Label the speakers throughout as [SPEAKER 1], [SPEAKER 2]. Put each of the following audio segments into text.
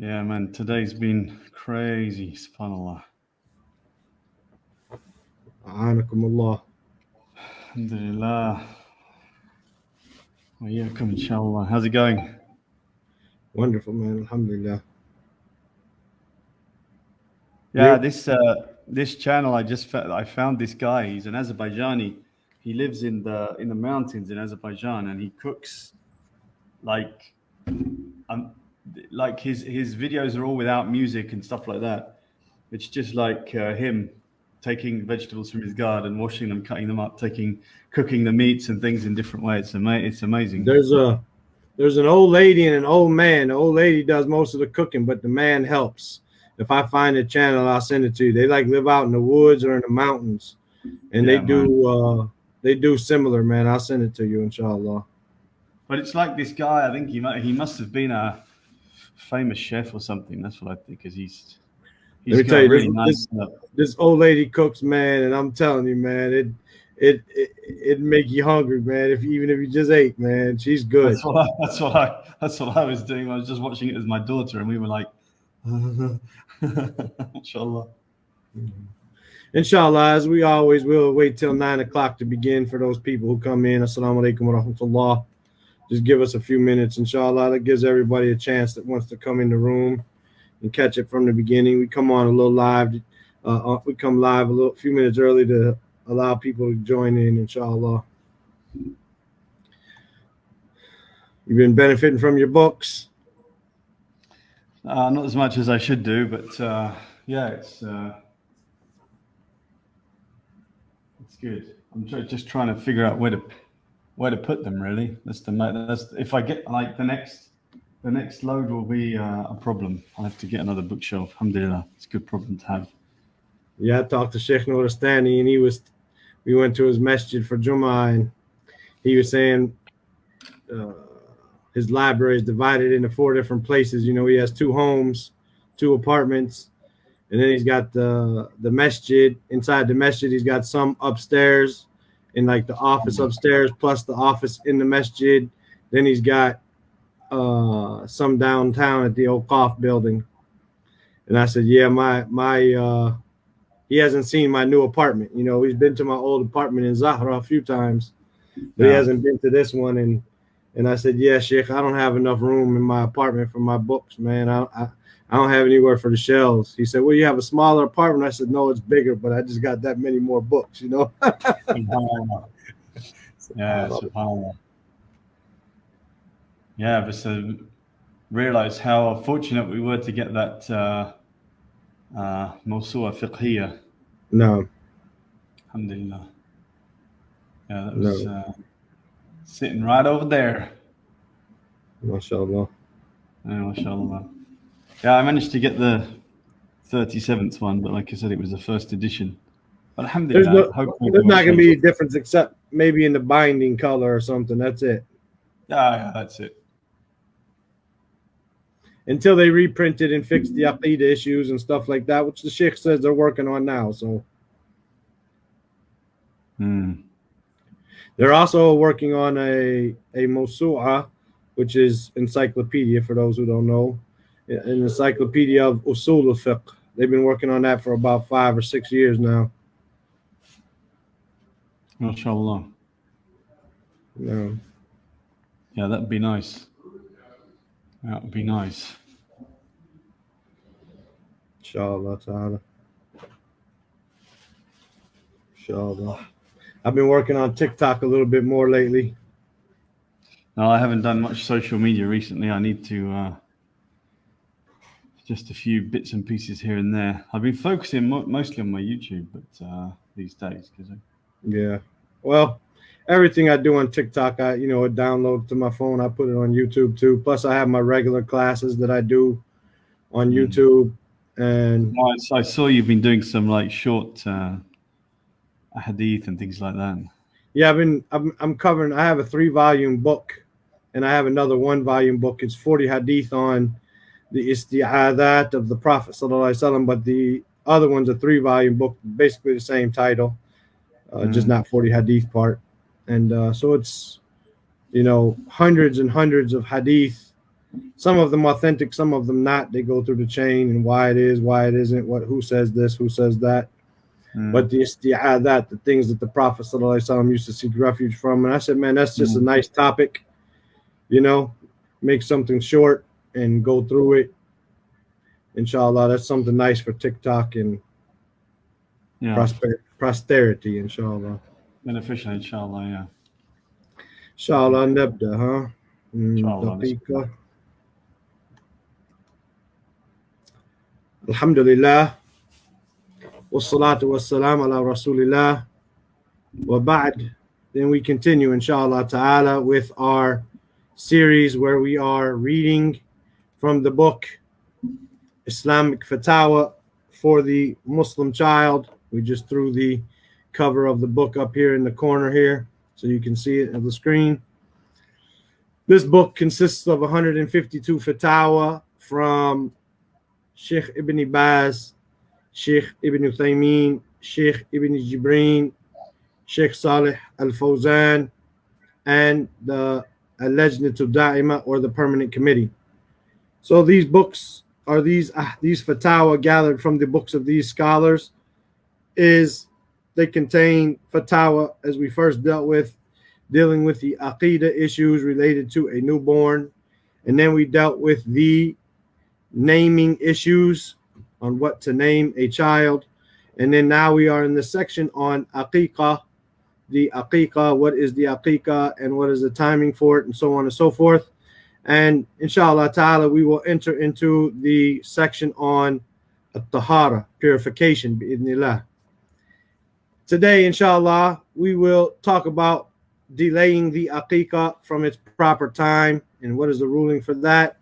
[SPEAKER 1] Yeah, man, today's been crazy, subhanAllah.
[SPEAKER 2] A'anakumullah.
[SPEAKER 1] Alhamdulillah. Wa iyyakum, inshallah. How's it going?
[SPEAKER 2] Wonderful, man. Alhamdulillah.
[SPEAKER 1] Yeah,
[SPEAKER 2] You?
[SPEAKER 1] this channel I found this guy. He's an Azerbaijani. He lives in the mountains in Azerbaijan, and he cooks like um like his videos are all without music and stuff like that. It's just like him taking vegetables from his garden, washing them, cutting them up, cooking the meats and things in different ways. It's amazing.
[SPEAKER 2] There's an old lady and an old man. The old lady does most of the cooking, but the man helps. If I find a channel, I'll send it to you. They like live out in the woods or in the mountains, and
[SPEAKER 1] Yeah, man.
[SPEAKER 2] they do similar, man. I'll send it to you, inshallah.
[SPEAKER 1] But it's like this guy. I think he must have been a famous chef or something. That's what I think, because
[SPEAKER 2] Let
[SPEAKER 1] he's
[SPEAKER 2] me tell
[SPEAKER 1] got
[SPEAKER 2] you,
[SPEAKER 1] really nice.
[SPEAKER 2] this old lady cooks, man, and I'm telling you, man, it make you hungry, man. Even if you just ate, man, she's good.
[SPEAKER 1] That's what I was doing. I was just watching it with my daughter, and we were like, inshallah.
[SPEAKER 2] Inshallah, as we always will, wait till 9 o'clock to begin for those people who come in. Assalamu alaikum wa rahmatullah. Just give us a few minutes, inshallah. That gives everybody a chance that wants to come in the room and catch it from the beginning. We come on a little live. We come live a few minutes early to allow people to join in, inshallah. You've been benefiting from your books?
[SPEAKER 1] Not as much as I should do, but yeah, it's good. I'm just trying to figure out where to put them. Really, that's if I get like the next load will be a problem. I have to get another bookshelf. Alhamdulillah, it's a good problem to have.
[SPEAKER 2] Yeah, I talked to Sheikh Nuristani, and we went to his masjid for Jummah, and he was saying his library is divided into 4 different places. You know, he has 2 homes, 2 apartments, and then he's got the masjid. Inside the masjid, he's got some upstairs in like the office upstairs, plus the office in the masjid. Then he's got some downtown at the Aqeeqah building. And I said, yeah, my he hasn't seen my new apartment. You know, he's been to my old apartment in Zahra a few times, but he hasn't been to this one. And I said, yeah, Sheikh, I don't have enough room in my apartment for my books, man. I don't have anywhere for the shelves. He said, well, you have a smaller apartment. I said, no, it's bigger, but I just got that many more books, you know.
[SPEAKER 1] SubhanAllah. Yeah, subhanAllah. Yeah, but so realize how fortunate we were to get that Mawsu'a Fiqhiyya.
[SPEAKER 2] No.
[SPEAKER 1] Alhamdulillah. Yeah, that was sitting right over there.
[SPEAKER 2] MashaAllah.
[SPEAKER 1] Yeah, mashallah. Yeah, I managed to get the 37th one, but like I said, it was the first edition. But alhamdulillah,
[SPEAKER 2] there's not going to be a difference except maybe in the binding color or something. That's it.
[SPEAKER 1] Yeah, that's it.
[SPEAKER 2] Until they reprint it and fix the Aqeedah issues and stuff like that, which the Sheikh says they're working on now. So they're also working on a Mawsu'a, which is encyclopedia for those who don't know, an encyclopedia of Usul al-Fiqh. They've been working on that for about 5 or 6 years now.
[SPEAKER 1] MashaAllah.
[SPEAKER 2] Yeah.
[SPEAKER 1] Yeah, that'd be nice. That would be nice.
[SPEAKER 2] Inshallah ta'ala. Inshallah. I've been working on TikTok a little bit more lately.
[SPEAKER 1] No, I haven't done much social media recently. I need to just a few bits and pieces here and there. I've been focusing mostly on my YouTube, but these days,
[SPEAKER 2] yeah. Well, everything I do on TikTok, I download to my phone. I put it on YouTube too. Plus, I have my regular classes that I do on YouTube. And
[SPEAKER 1] I saw you've been doing some like short hadith and things like that.
[SPEAKER 2] Yeah, I'm covering. I have a 3-volume book, and I have another 1-volume book. It's 40 hadith on the isti'adat of the Prophet sallallahu alaihi wasallam, but the other one's a 3-volume book, basically the same title, just not 40 hadith part. And so it's hundreds and hundreds of hadith Some of them authentic, some of them not. They go through the chain and why it is, why it isn't, who says this, who says that. But the isti'adat, the things that the Prophet ﷺ used to seek refuge from. And I said, man, that's just a nice topic, make something short and go through it. Inshallah, that's something nice for TikTok and posterity, inshallah.
[SPEAKER 1] Beneficial, inshallah, yeah.
[SPEAKER 2] Inshallah, nabda, huh?
[SPEAKER 1] Inshallah.
[SPEAKER 2] Alhamdulillah. Wassalatu wassalam ala rasulillah. Wa ba'd. Then we continue, inshallah ta'ala, with our series where we are reading from the book Islamic Fatawa for the Muslim child. We just threw the cover of the book up here in the corner here so you can see it on the screen. This book consists of 152 Fatawa from Sheikh Ibn Baz, Sheikh Ibn Uthaymeen, Sheikh Ibn Jibreen, Sheikh Salih Al-Fawzan, and the Al-Lajnatu Da'ima, or the Permanent Committee. So these books are these Fatawa gathered from the books of these scholars. They contain Fatawa, as we first dealt with, dealing with the Aqeeqah issues related to a newborn. And then we dealt with the naming issues on what to name a child. And then now we are in the section on Aqeeqah, the Aqeeqah, what is the Aqeeqah and what is the timing for it, and so on and so forth. And inshallah ta'ala, we will enter into the section on at-tahara, purification, bi'idhnillah. Today, inshallah, we will talk about delaying the Aqeeqah from its proper time and what is the ruling for that,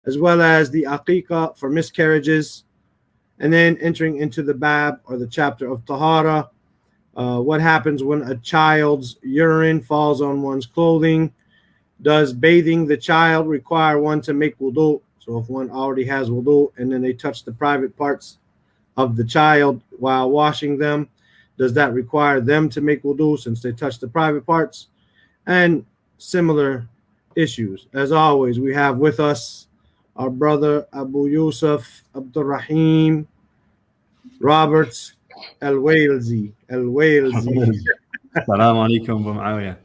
[SPEAKER 2] as well as the Aqeeqah for miscarriages, and then entering into the bab, or the chapter of tahara, what happens when a child's urine falls on one's clothing. Does bathing the child require one to make wudu? So if one already has wudu and then they touch the private parts of the child while washing them, does that require them to make wudu since they touch the private parts? And similar issues. As always, we have with us our brother Abu Yusuf Abdul Rahim Roberts Al-Walesi.
[SPEAKER 1] السلام عليكم أبو معاوية.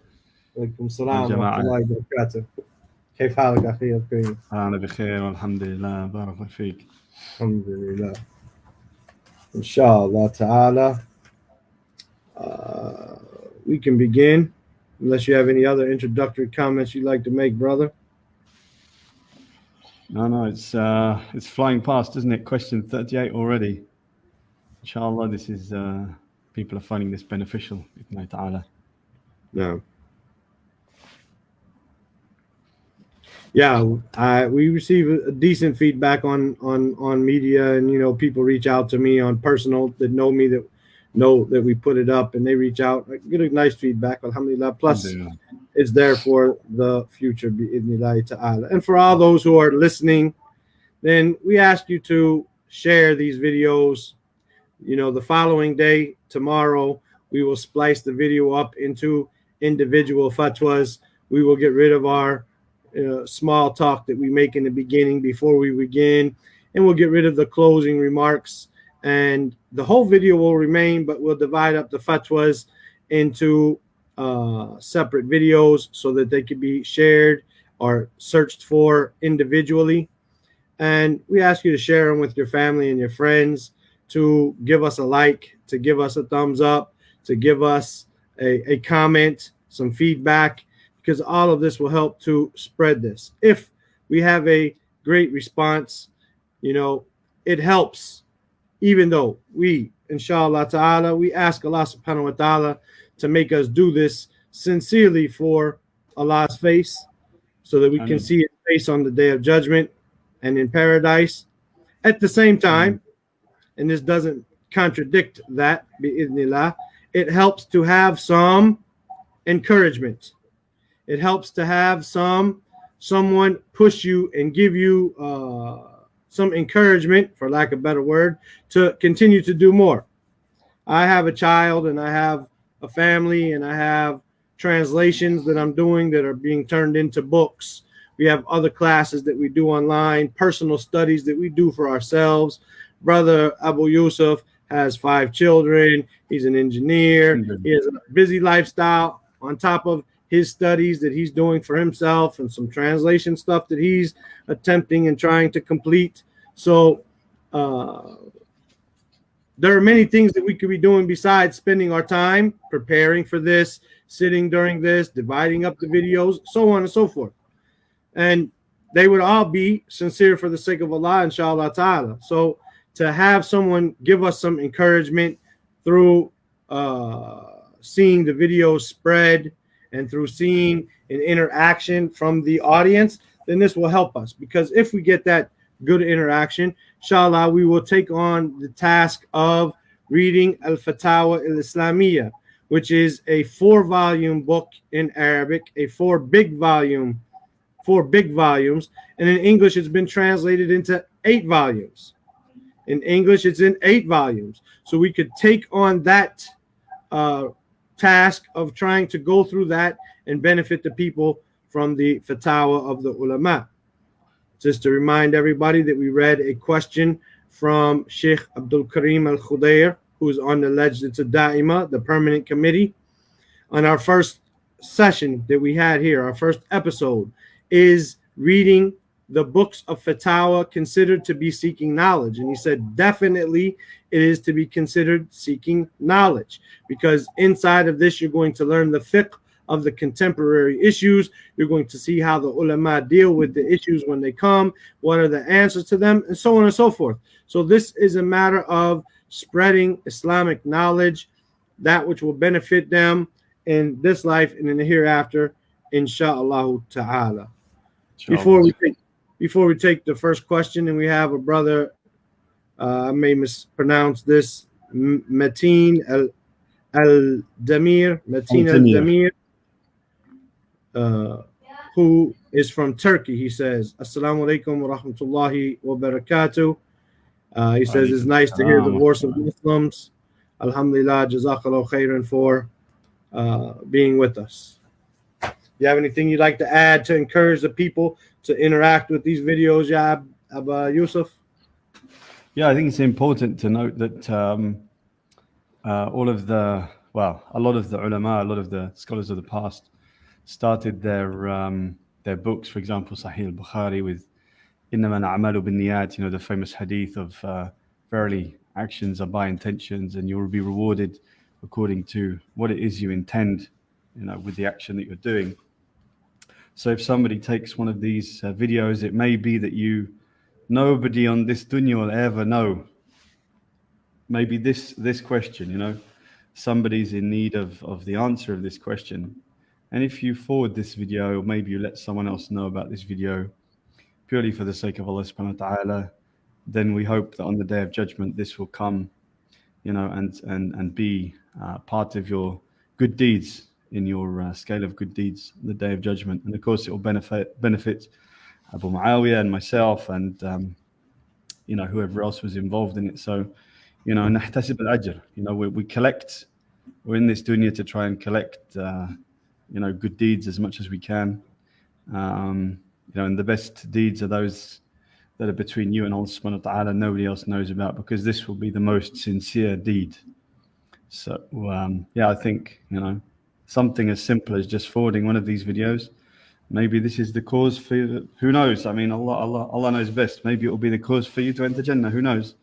[SPEAKER 2] وعليكم السلام ورحمة الله وبركاته. كيف حالك أخي الكريم؟
[SPEAKER 1] أنا بخير والحمد لله. بارك الله فيك.
[SPEAKER 2] الحمد لله. Inshallah ta'ala. We can begin, unless you have any other introductory comments you'd like to make, brother.
[SPEAKER 1] No, it's flying past, isn't it? Question 38 already. Inshallah, this is people are finding this beneficial. Ta'ala.
[SPEAKER 2] No. Yeah, we receive a decent feedback on media, and people reach out to me on personal that know me, that know that we put it up, and they reach out. I get a nice feedback, alhamdulillah. Plus, it's there for the future, bi'idhnillah ta'ala. And for all those who are listening, then we ask you to share these videos. The following day, tomorrow, we will splice the video up into individual fatwas. We will get rid of our small talk that we make in the beginning before we begin, and we'll get rid of the closing remarks, and the whole video will remain, but we'll divide up the fatwas into separate videos so that they can be shared or searched for individually. And we ask you to share them with your family and your friends, to give us a like, to give us a thumbs up, to give us a comment, some feedback, because all of this will help to spread this. If we have a great response, it helps, even though we, inshallah ta'ala, we ask Allah subhanahu wa ta'ala to make us do this sincerely for Allah's face, so that we can see His face on the day of judgment and in paradise. At the same time, and this doesn't contradict that, bi'idhnillah, it helps to have some encouragement. It helps to have someone push you and give you some encouragement, for lack of a better word, to continue to do more. I have a child, and I have a family, and I have translations that I'm doing that are being turned into books We have other classes that we do online, personal studies that we do for ourselves. Brother Abu Yusuf has 5 children. He's an engineer. He has a busy lifestyle on top of his studies that he's doing for himself and some translation stuff that he's attempting and trying to complete. So there are many things that we could be doing besides spending our time preparing for this, sitting during this, dividing up the videos, so on and so forth. And they would all be sincere for the sake of Allah, inshallah ta'ala. So to have someone give us some encouragement through seeing the videos spread and through seeing an interaction from the audience, then this will help us. Because if we get that good interaction, inshallah, we will take on the task of reading Al-Fatawa al-Islamiyya, which is a 4-volume book in Arabic, a 4 big volumes, and in English it's been translated into 8 volumes. In English, it's in 8 volumes. So we could take on that task of trying to go through that and benefit the people from the fatwa of the ulama. Just to remind everybody that we read a question from Sheikh Abdul Karim Al-Khudair, who's on the Lajnat Da'ima, the permanent committee. On our first session that we had here, our first episode, is reading the books of fatwa considered to be seeking knowledge. And he said definitely it is to be considered seeking knowledge, because inside of this you're going to learn the fiqh of the contemporary issues. You're going to see how the ulama deal with the issues when they come, what are the answers to them, and so on and so forth. So this is a matter of spreading Islamic knowledge, that which will benefit them in this life and in the hereafter, inshallah ta'ala. Before we take the first question, and we have a brother, I may mispronounce this, Mateen Al-Damir, who is from Turkey. He says, Assalamu alaikum wa rahmatullahi wa barakatuh. He says it's nice to hear the voice of Muslims. Alhamdulillah, jazakallah khairan for being with us. You have anything you'd like to add to encourage the people to interact with these videos, Ya Abba Yusuf?
[SPEAKER 1] Yeah, I think it's important to note that a lot of the ulama, a lot of the scholars of the past started their books, for example, Sahih al-Bukhari with إِنَّمَا الْأَعْمَالُ بِالنِّيَّاتِ, the famous hadith of verily actions are by intentions, and you will be rewarded according to what it is you intend, with the action that you're doing. So if somebody takes one of these videos, it may be that nobody on this dunya will ever know. Maybe this question, somebody's in need of the answer of this question. And if you forward this video, or maybe you let someone else know about this video purely for the sake of Allah subhanahu wa ta'ala, then we hope that on the Day of Judgment this will come, and be part of your good deeds, in your scale of good deeds on the Day of Judgment. And of course it will benefit Abu Muawiyah and myself and whoever else was involved in it. So nahtasib al-ajr, we're in this dunya to try and collect good deeds as much as we can, and the best deeds are those that are between you and Allah subhanahu wa ta'ala, nobody else knows about, because this will be the most sincere deed. So I think something as simple as just forwarding one of these videos, maybe this is the cause for you. Who knows? I mean, Allah knows best. Maybe it will be the cause for you to enter Jannah. Who knows?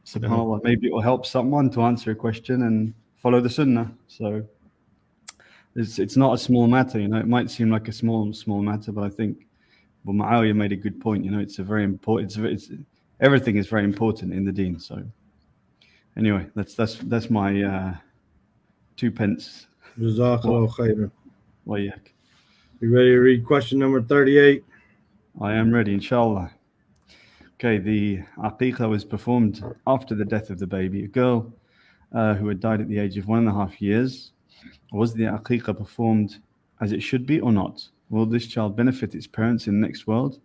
[SPEAKER 1] SubhanAllah. Maybe it will help someone to answer a question and follow the Sunnah. So it's not a small matter. It might seem like a small matter, but I think Abu Muawiyah made a good point. It's a very important. Everything is very important in the Deen. So anyway, that's my 2 pence.
[SPEAKER 2] Jazakallah khairan.
[SPEAKER 1] Wayak.
[SPEAKER 2] You ready to read question number 38?
[SPEAKER 1] I am ready, inshallah. Okay, the Aqeeqah was performed after the death of the baby. A girl who had died at the age of 1.5 years. Was the Aqeeqah performed as it should be or not? Will this child benefit its parents in the next world?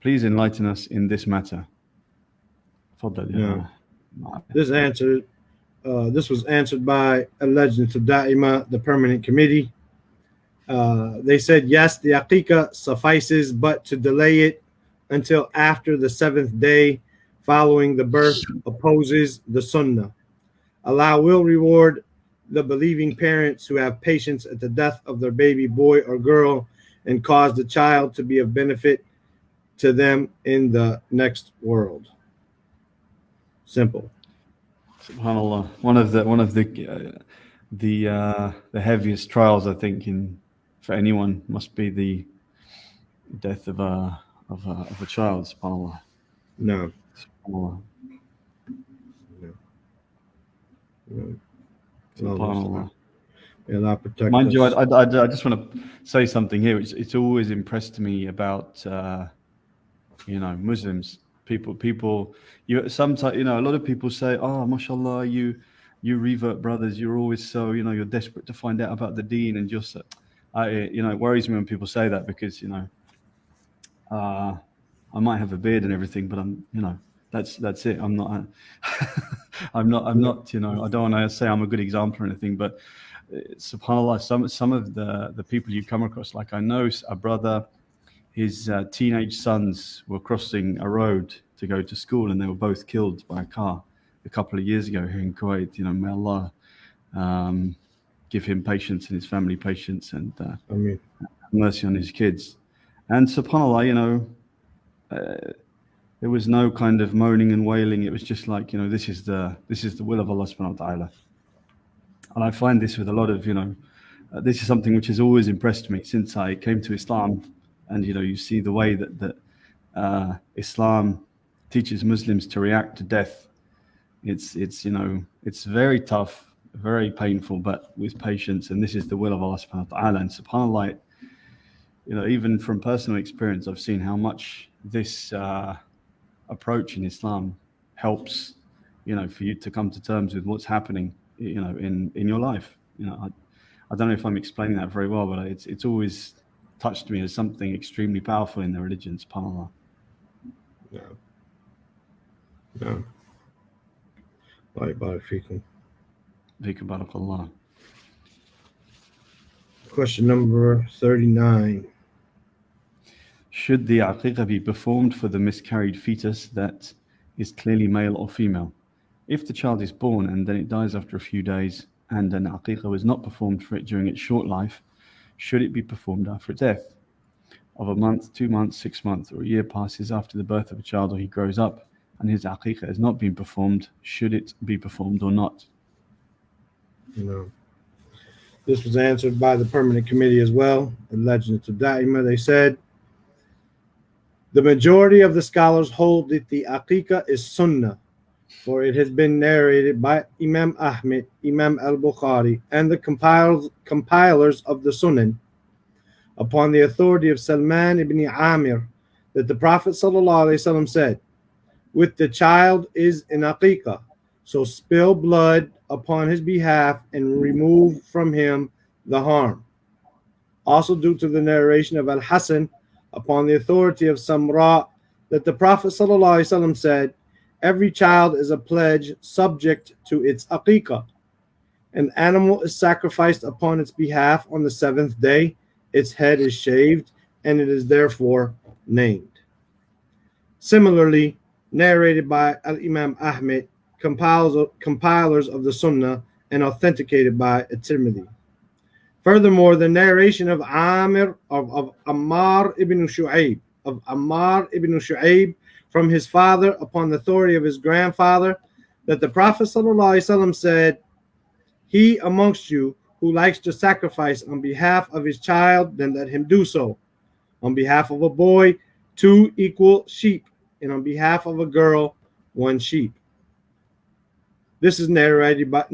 [SPEAKER 1] Please enlighten us in this matter.
[SPEAKER 2] This was answered by Al-Lajnat Da'ima, the permanent committee. They said, yes, the Aqeeqah suffices, but to delay it until after the 7th day following the birth opposes the Sunnah. Allah will reward the believing parents who have patience at the death of their baby boy or girl and cause the child to be of benefit to them in the next world. Simple.
[SPEAKER 1] SubhanAllah. The heaviest trials, I think, for anyone must be the death of a child. SubhanAllah.
[SPEAKER 2] No.
[SPEAKER 1] SubhanAllah.
[SPEAKER 2] No.
[SPEAKER 1] SubhanAllah.
[SPEAKER 2] Allah protect
[SPEAKER 1] Mind
[SPEAKER 2] us.
[SPEAKER 1] you, I just want to say something here. It's always impressed me about Muslims. People. You sometimes, a lot of people say, "Oh, mashallah, you revert brothers. You're always so, you're desperate to find out about the deen, and just, it worries me when people say that because, I might have a beard and everything, but I'm, that's it. I'm not, I'm not, I don't want to say I'm a good example or anything, but subhanallah, some of the people you come across, like I know a brother, his teenage sons were crossing a road to go to school, and they were both killed by a car a couple of years ago here in Kuwait. May Allah give him patience and his family patience, and mercy on his kids. And subhanallah, there was no kind of moaning and wailing. It was just like, this is the will of Allah subhanahu wa ta'ala. And I find this with a lot of, this is something which has always impressed me since I came to Islam. And, you see the way that Islam teaches Muslims to react to death. It's very tough, very painful, but with patience. And this is the will of Allah subhanahu wa ta'ala. And subhanAllah, even from personal experience, I've seen how much this approach in Islam helps, for you to come to terms with what's happening, in your life. I don't know if I'm explaining that very well, but it's always touched me as something extremely powerful in the religion, subhanAllah.
[SPEAKER 2] No. Fikum.
[SPEAKER 1] Barakallah.
[SPEAKER 2] Question number 39.
[SPEAKER 1] Should the Aqeeqah be performed for the miscarried fetus that is clearly male or female? If the child is born and then it dies after a few days and an Aqeeqah was not performed for it during its short life, should it be performed after its death? Of a month, 2 months, 6 months, or a year passes after the birth of a child, or he grows up and his Aqeeqah has not been performed, should it be performed or not?
[SPEAKER 2] No. This was answered by the permanent committee as well. The Legend to Da'ima, they said, the majority of the scholars hold that the Aqeeqah is Sunnah, for it has been narrated by Imam Ahmed, Imam al-Bukhari, and the compilers of the Sunan, upon the authority of Salman ibn Amir, that the Prophet ﷺ said, with the child is an Aqeeqah, so spill blood upon his behalf and remove from him the harm. Also due to the narration of Al-Hasan, upon the authority of Samra, that the Prophet ﷺ said, every child is a pledge subject to its Aqeeqah. An animal is sacrificed upon its behalf on the 7th day, its head is shaved, and it is therefore named. Similarly, narrated by Al-Imam Ahmed, compilers of the Sunnah, and authenticated by At-Tirmidhi. Furthermore, the narration of Ammar ibn Shu'ayb from his father upon the authority of his grandfather, that the Prophet ﷺ said, he amongst you who likes to sacrifice on behalf of his child, then let him do so. On behalf of a boy, 2 equal sheep, and on behalf of a girl, 1 sheep. This is narrated by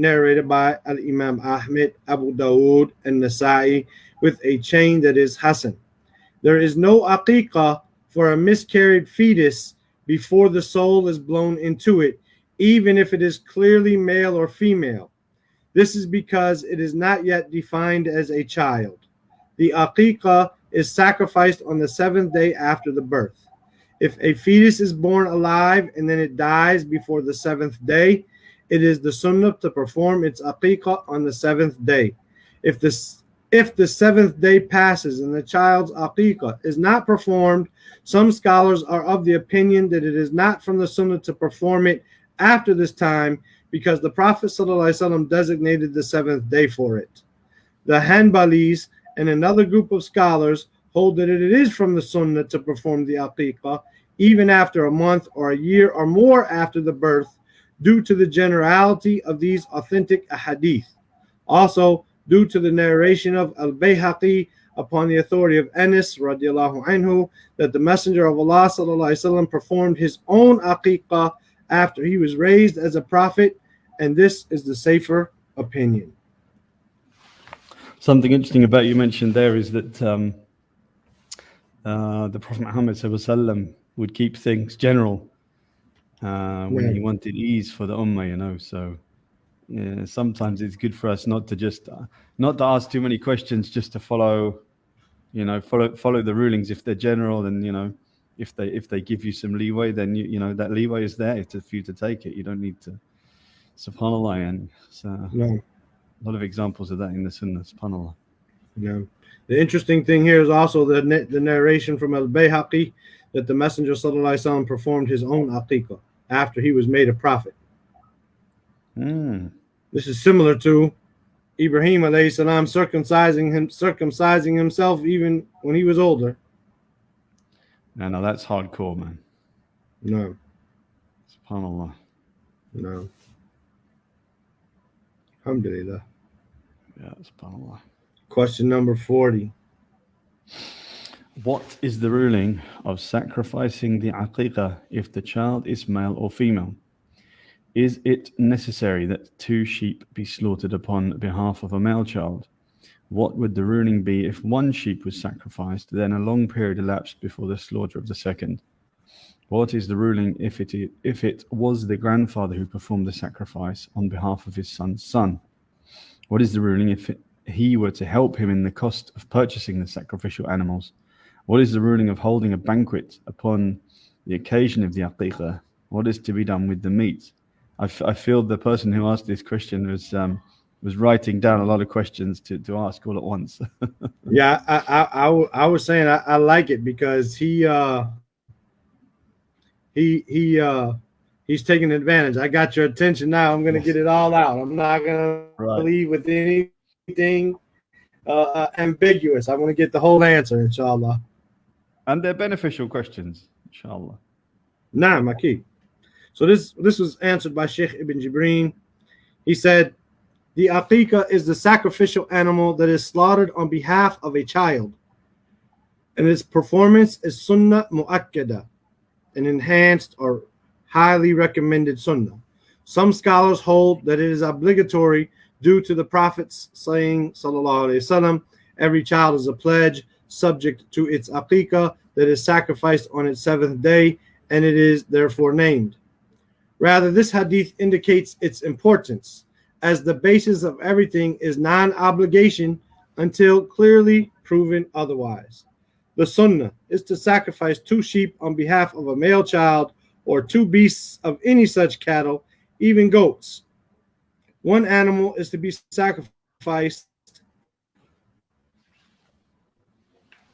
[SPEAKER 2] Al-Imam Ahmed, Abu Dawood, and Nasa'i with a chain that is Hasan. There is no Aqeeqah for a miscarried fetus before the soul is blown into it, even if it is clearly male or female. This is because it is not yet defined as a child. The Aqeeqah is sacrificed on the 7th day after the birth. If a fetus is born alive and then it dies before the 7th day, it is the sunnah to perform its Aqeeqah on the 7th day. If If the 7th day passes and the child's Aqeeqah is not performed, some scholars are of the opinion that it is not from the Sunnah to perform it after this time, because the Prophet ﷺ designated the 7th day for it. The Hanbalis and another group of scholars hold that it is from the Sunnah to perform the Aqeeqah even after a month or a year or more after the birth, due to the generality of these authentic ahadith. Also, due to the narration of Al-Bayhaqi upon the authority of Anas radiallahu anhu, that the Messenger of Allah sallallahu alaihi wasallam performed his own Aqeeqah after he was raised as a prophet, and this is the safer opinion.
[SPEAKER 1] Something interesting about you mentioned there is that the Prophet Muhammad sallallahu alaihi wasallam would keep things general when he wanted ease for the ummah, you know. So yeah, sometimes it's good for us not to ask too many questions, just to follow the rulings. If they're general, then if they give you some leeway, then that leeway is there for you to take it. You don't need to. Subhanallah, and a lot of examples of that in the Sunnah. Subhanallah.
[SPEAKER 2] Yeah. The interesting thing here is also the narration from Al-Bayhaqi that the Messenger sallallahu alaihi wasallam performed his own Aqeeqah after he was made a prophet. This is similar to Ibrahim alayhi salam circumcising himself even when he was older.
[SPEAKER 1] No, that's hardcore, man.
[SPEAKER 2] No.
[SPEAKER 1] SubhanAllah.
[SPEAKER 2] No. Alhamdulillah.
[SPEAKER 1] Yeah, SubhanAllah.
[SPEAKER 2] Question number 40.
[SPEAKER 1] What is the ruling of sacrificing the Aqeeqah if the child is male or female? Is it necessary that 2 sheep be slaughtered upon behalf of a male child? What would the ruling be if 1 sheep was sacrificed, then a long period elapsed before the slaughter of the second? What is the ruling if it was the grandfather who performed the sacrifice on behalf of his son's son? What is the ruling if he were to help him in the cost of purchasing the sacrificial animals? What is the ruling of holding a banquet upon the occasion of the Aqeeqah? What is to be done with the meat? I feel the person who asked this question was writing down a lot of questions to ask all at once.
[SPEAKER 2] Yeah, I was saying I like it because he's taking advantage. I got your attention now. I'm going to get it all out. I'm not going to leave with anything ambiguous. I want to get the whole answer, inshallah.
[SPEAKER 1] And they're beneficial questions, inshallah.
[SPEAKER 2] Naam, Aqeeqah. So this was answered by Sheikh Ibn Jibreen. He said, the Aqeeqah is the sacrificial animal that is slaughtered on behalf of a child, and its performance is sunnah mu'akkada, an enhanced or highly recommended sunnah. Some scholars hold that it is obligatory due to the Prophet's saying, sallallahu alaihi wasallam, every child is a pledge subject to its Aqeeqah that is sacrificed on its 7th day, and it is therefore named. Rather, this hadith indicates its importance, as the basis of everything is non-obligation until clearly proven otherwise. The sunnah is to sacrifice 2 sheep on behalf of a male child, or 2 beasts of any such cattle, even goats. 1 animal is to be sacrificed.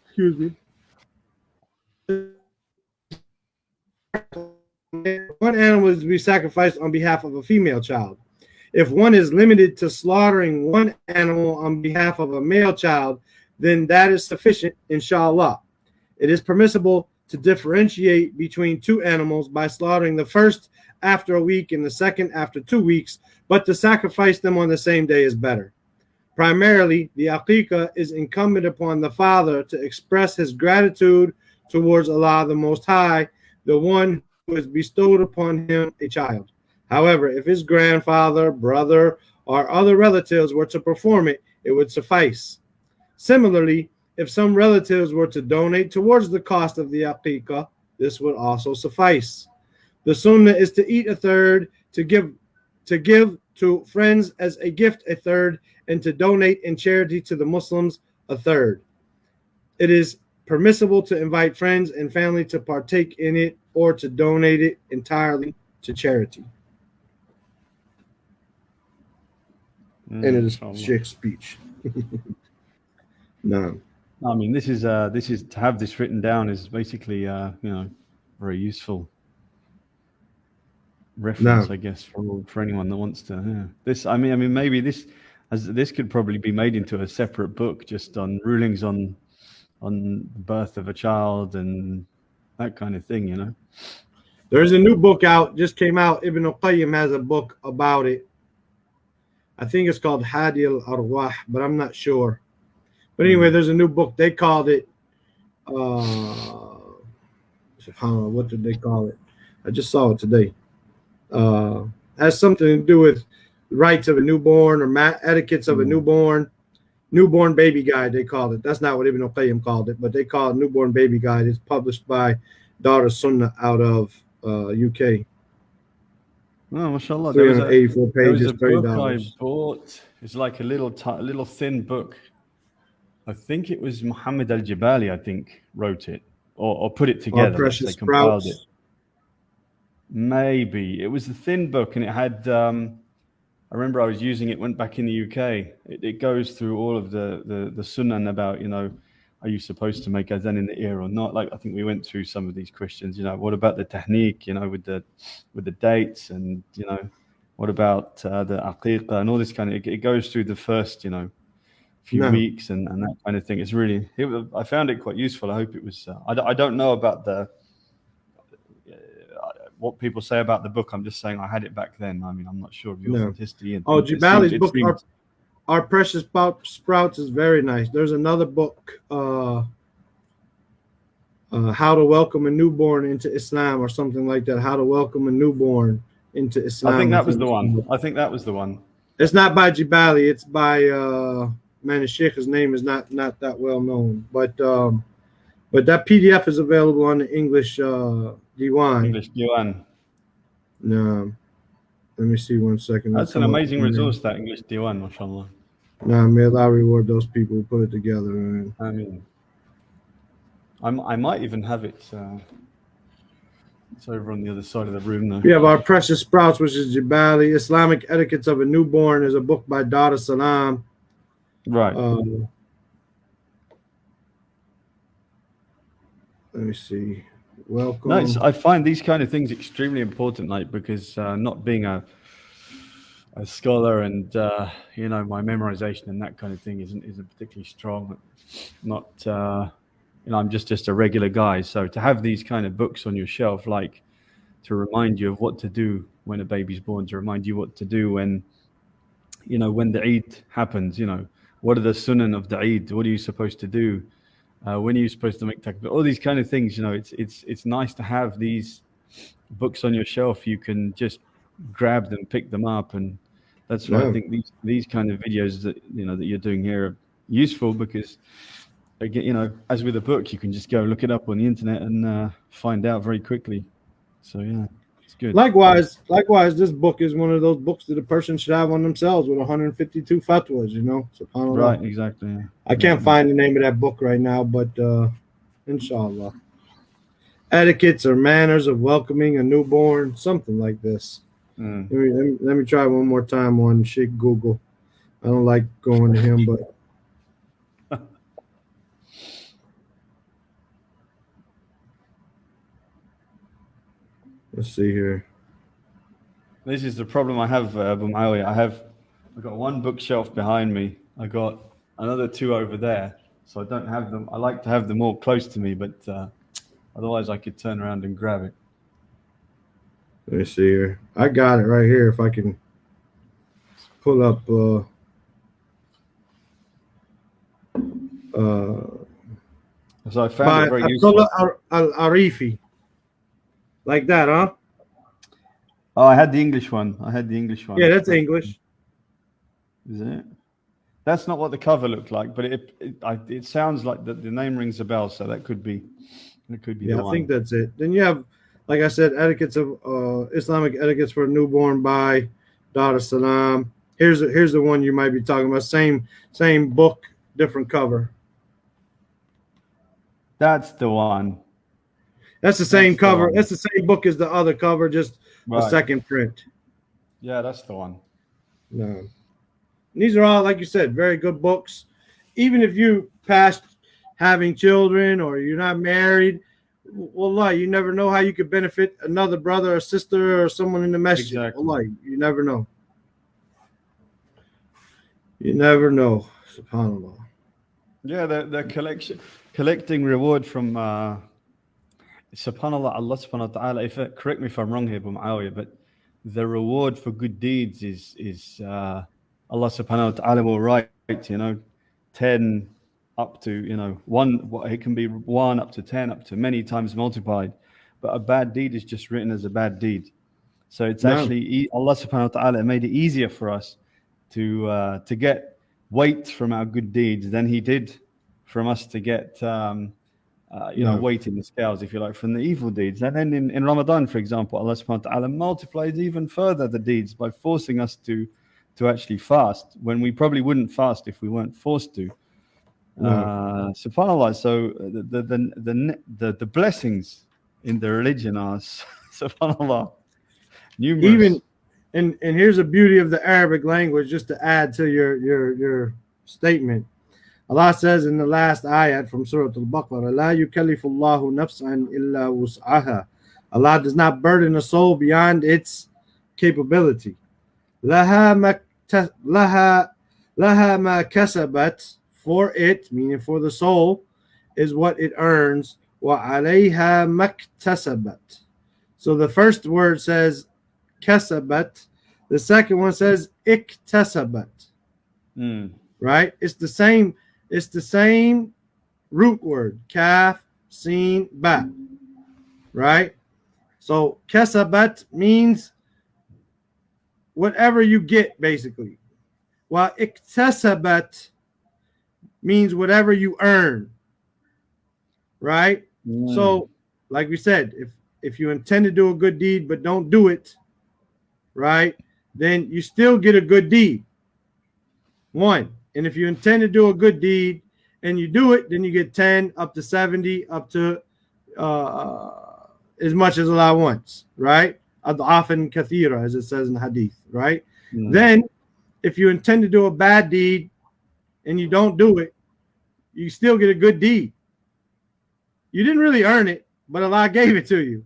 [SPEAKER 2] Excuse me. 1 animal is to be sacrificed on behalf of a female child. If one is limited to slaughtering 1 animal on behalf of a male child, then that is sufficient, inshallah. It is permissible to differentiate between 2 animals by slaughtering the first after a week and the second after 2 weeks, but to sacrifice them on the same day is better. Primarily, the Aqeeqah is incumbent upon the father to express his gratitude towards Allah the Most High, the one who has bestowed upon him a child. However, if his grandfather, brother, or other relatives were to perform it, it would suffice. Similarly, if some relatives were to donate towards the cost of the Aqeeqah, this would also suffice. The sunnah is to eat a third, to give to friends as a gift a third, and to donate in charity to the Muslims a third. It is permissible to invite friends and family to partake in it or to donate it entirely to charity. And it is Sheikh's speech. No.
[SPEAKER 1] I mean, this is to have this written down is basically very useful reference,
[SPEAKER 2] No.
[SPEAKER 1] I guess, for anyone that wants to. Yeah. This, I mean, maybe this could probably be made into a separate book just on rulings on the birth of a child and that kind of thing. You know.
[SPEAKER 2] There's a new book out, just came out. Ibn al-Qayyim has a book about it. I think it's called Hadi al-Arwah, but I'm not sure. But anyway, there's a new book. They called it, what did they call it? I just saw it today. Has something to do with rights of a newborn or etiquettes of a newborn baby guide, they called it. That's not what Ibn al-Qayyim called it, but they call it newborn baby guide. It's published by Daughter Sunnah out of UK.
[SPEAKER 1] Oh, mashallah.
[SPEAKER 2] 384
[SPEAKER 1] There was
[SPEAKER 2] pages,
[SPEAKER 1] a book I
[SPEAKER 2] $30.
[SPEAKER 1] bought. It's like a little thin book. I think it was Muhammad al-Jibali, I think, wrote it or put it together.
[SPEAKER 2] Our Precious
[SPEAKER 1] compiled it.
[SPEAKER 2] Sprouts.
[SPEAKER 1] Maybe. It was a thin book, and it had, I remember I was using it, went back in the UK. It goes through all of the Sunnah about, are you supposed to make adhan in the ear or not? Like, I think we went through some of these questions, what about the tahniq, with the dates, and, what about the Aqeeqah and all this kind of, it goes through the first, few weeks and that kind of thing. I found it quite useful. I hope it was, I don't know about what people say about the book. I'm just saying I had it back then. I mean, I'm not sure of the authenticity. And
[SPEAKER 2] Jibali's book, Our Precious Sprouts, is very nice. There's another book, How to Welcome a Newborn into Islam or something like that. How to Welcome a Newborn into Islam.
[SPEAKER 1] I think that was the one.
[SPEAKER 2] It's not by Jibali. It's by man, the Sheikh's name is not that well known. But that PDF is available on the English Diwan.
[SPEAKER 1] English Diwan.
[SPEAKER 2] No. Let me see 1 second.
[SPEAKER 1] That's an amazing resource, that English Diwan, mashallah.
[SPEAKER 2] Nah, may Allah reward those people who put it together, man.
[SPEAKER 1] I mean, I might even have it. It's over on the other side of the room, though.
[SPEAKER 2] We have Our Precious Sprouts, which is Jibali. Islamic Etiquettes of a Newborn is a book by Dar es Salaam.
[SPEAKER 1] Right.
[SPEAKER 2] Let me see. Welcome.
[SPEAKER 1] Nice. I find these kind of things extremely important, like, because not being a scholar and my memorization and that kind of thing isn't particularly strong. Not I'm just a regular guy. So to have these kind of books on your shelf, like, to remind you of what to do when a baby's born, to remind you what to do when the Eid happens, what are the sunan of the Eid? What are you supposed to do? When are you supposed to make takbir? All these kind of things, it's nice to have these books on your shelf. You can just grab them, pick them up, and that's why I think these kind of videos that that you're doing here are useful, because again, as with a book, you can just go look it up on the internet and find out very quickly. So yeah, it's good.
[SPEAKER 2] Likewise, this book is one of those books that a person should have on themselves with 152 fatwas, SubhanAllah.
[SPEAKER 1] Right, exactly. Yeah.
[SPEAKER 2] I can't find the name of that book right now, but inshallah. Etiquettes or manners of welcoming a newborn, something like this. Let me try one more time on Sheikh Google. I don't like going to him, but let's see here.
[SPEAKER 1] This is the problem I have, Abu Muawiyah. I've got one bookshelf behind me. I got another two over there, so I don't have them. I like to have them all close to me, but otherwise I could turn around and grab it.
[SPEAKER 2] Let me see here. I got it right here. If I can pull up.
[SPEAKER 1] So I found it very useful.
[SPEAKER 2] Abdullah Al-Arifi. Like that, huh?
[SPEAKER 1] Oh, I had the English one.
[SPEAKER 2] Yeah, that's English.
[SPEAKER 1] Is it? That's not what the cover looked like, but it sounds like the name rings a bell, so that could be the one.
[SPEAKER 2] I think that's it. Then you have, like I said, etiquettes of Islamic etiquettes for a newborn by Dar es Salaam. Here's the one you might be talking about. Same book, different cover.
[SPEAKER 1] That's the one.
[SPEAKER 2] That's the same cover. That's the same book as the other cover, just a second print.
[SPEAKER 1] Yeah, that's the one.
[SPEAKER 2] No. These are all, like you said, very good books. Even if you past having children or you're not married, wallah, you never know how you could benefit another brother or sister or someone in the masjid.
[SPEAKER 1] Exactly.
[SPEAKER 2] Wallah, you never know. You never know. SubhanAllah.
[SPEAKER 1] Yeah, the collecting reward from subhanallah, Allah subhanahu wa ta'ala, correct me if I'm wrong here, but the reward for good deeds is Allah subhanahu wa ta'ala will write, 10 up to, one, it can be 1 up to 10, up to many times multiplied. But a bad deed is just written as a bad deed. So it's actually Allah subhanahu wa ta'ala made it easier for us to get weight from our good deeds than He did from us to get weight in the scales, if you like, from the evil deeds. And then in Ramadan, for example, Allah subhanahu wa ta'ala multiplies even further the deeds by forcing us to actually fast when we probably wouldn't fast if we weren't forced to. SubhanAllah. So the blessings in the religion are SubhanAllah numerous.
[SPEAKER 2] Even and here's the beauty of the Arabic language, just to add to your statement. Allah says in the last ayat from Surah Al-Baqarah, La yukallifullahu nafsan illa wus'aha. Allah does not burden a soul beyond its capability. Laha ma kasabat, for it, meaning for the soul, is what it earns. Wa alayha maktasabat. So the first word says kasabat. The second one says iktasabat. Right? It's the same root word. Kaf, sin, ba. Right? So kasabat means whatever you get, basically. While iktasabat means whatever you earn. Right? So, like we said, if you intend to do a good deed but don't do it, right, then you still get a good deed. 1. And if you intend to do a good deed and you do it, then you get 10 up to 70 up to as much as Allah wants, right? Ad'afan kathira, as it says in the hadith, right? Then if you intend to do a bad deed and you don't do it, you still get a good deed. You didn't really earn it, but Allah gave it to you.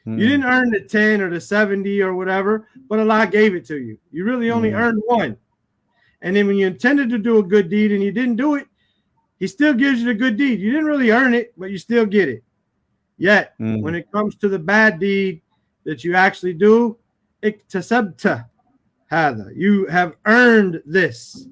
[SPEAKER 2] You didn't earn the 10 or the 70 or whatever, but Allah gave it to you. You really only earned 1. And then when you intended to do a good deed and you didn't do it, He still gives you the good deed. You didn't really earn it, but you still get it. Yet, when it comes to the bad deed that you actually do, iktasabta hada, you have earned this.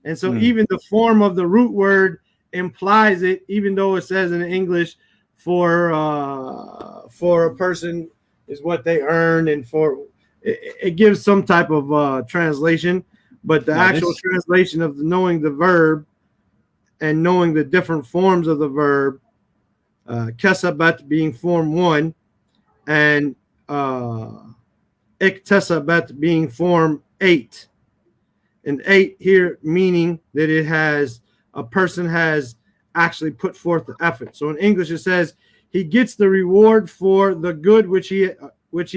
[SPEAKER 2] And so even the form of the root word implies it, even though it says in English for a person is what they earn, and for it gives some type of translation, but the actual translation of knowing the verb and knowing the different forms of the verb, kasabat being form 1 and iktasabat being form 8, and 8 here meaning that it has a person has actually put forth the effort. So in English it says he gets the reward for the good which he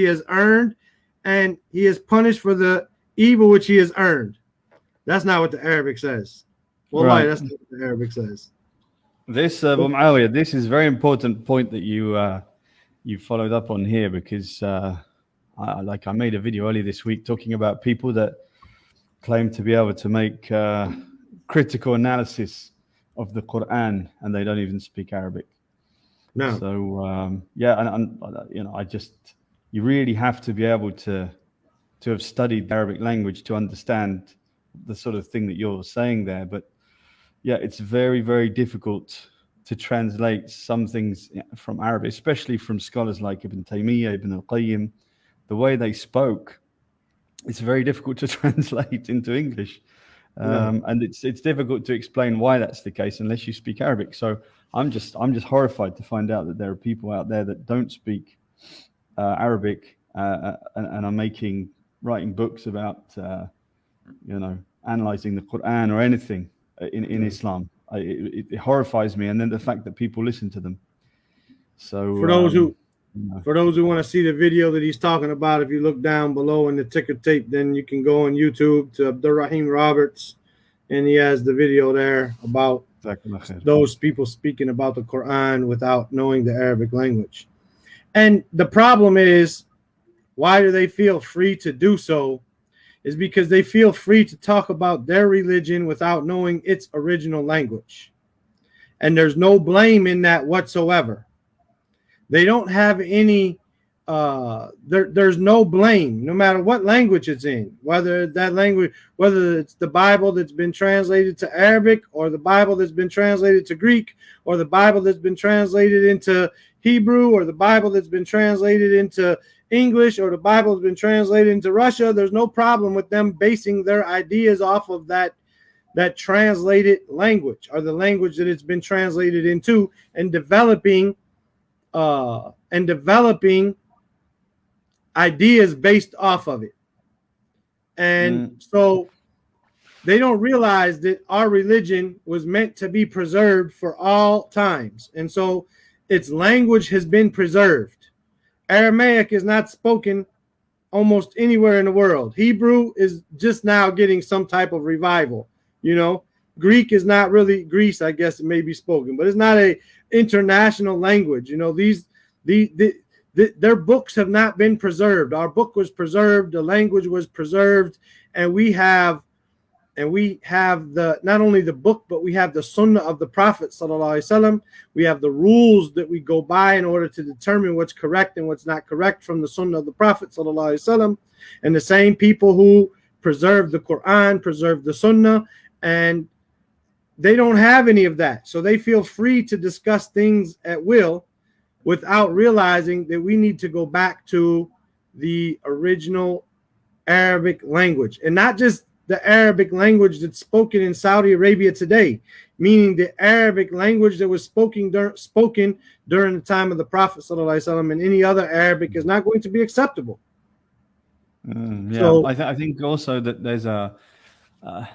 [SPEAKER 2] has earned, and he is punished for the evil which he has earned. That's not what the Arabic says. Wallahi, that's not what the Arabic says.
[SPEAKER 1] This Abu Muawiyah, this is a very important point that you followed up on here, because I made a video earlier this week talking about people that claim to be able to make critical analysis of the Quran, and they don't even speak Arabic.
[SPEAKER 2] No.
[SPEAKER 1] So you really have to be able to have studied the Arabic language to understand the sort of thing that you're saying there. But yeah, it's very, very difficult to translate some things from Arabic, especially from scholars like Ibn Taymiyyah, Ibn al-Qayyim. The way they spoke, it's very difficult to translate into English. And it's difficult to explain why that's the case unless you speak Arabic. So I'm just horrified to find out that there are people out there that don't speak Arabic and are writing books about analyzing the Quran or anything in Islam. It horrifies me, and then the fact that people listen to them. So
[SPEAKER 2] for those who want to see the video that he's talking about, if you look down below in the ticker tape, then you can go on YouTube to Abdul Rahim Roberts, and he has the video there about
[SPEAKER 1] Jazakallah khair.
[SPEAKER 2] those people speaking about the Quran without knowing the Arabic language. And the problem is, why do they feel free to do so? Is because they feel free to talk about their religion without knowing its original language. And there's no blame in that whatsoever. They don't have any there's no blame, no matter what language it's in, whether it's the Bible that's been translated to Arabic, or the Bible that's been translated to Greek, or the Bible that's been translated into Hebrew, or the Bible that's been translated into English, or the Bible that's been translated into Russia. There's no problem with them basing their ideas off of that translated language, or the language that it's been translated into, and developing ideas based off of it. And so they don't realize that our religion was meant to be preserved for all times. And so its language has been preserved. Aramaic is not spoken almost anywhere in the world. Hebrew is just now getting some type of revival. Greek is not really, Greece, I guess it may be spoken, but it's not a international language. Their books have not been preserved. Our book was preserved, the language was preserved, and we have the not only the book, but we have the Sunnah of the Prophet sallallahu alaihi wasallam. We have the rules that we go by in order to determine what's correct and what's not correct from the Sunnah of the Prophet sallallahu alaihi wasallam. And the same people who preserve the Quran preserve the Sunnah, and they don't have any of that. So they feel free to discuss things at will, without realizing that we need to go back to the original Arabic language, and not just the Arabic language that's spoken in Saudi Arabia today, meaning the Arabic language that was spoken during the time of the Prophet ﷺ, and any other Arabic is not going to be acceptable.
[SPEAKER 1] Yeah,
[SPEAKER 2] So,
[SPEAKER 1] I think also that there's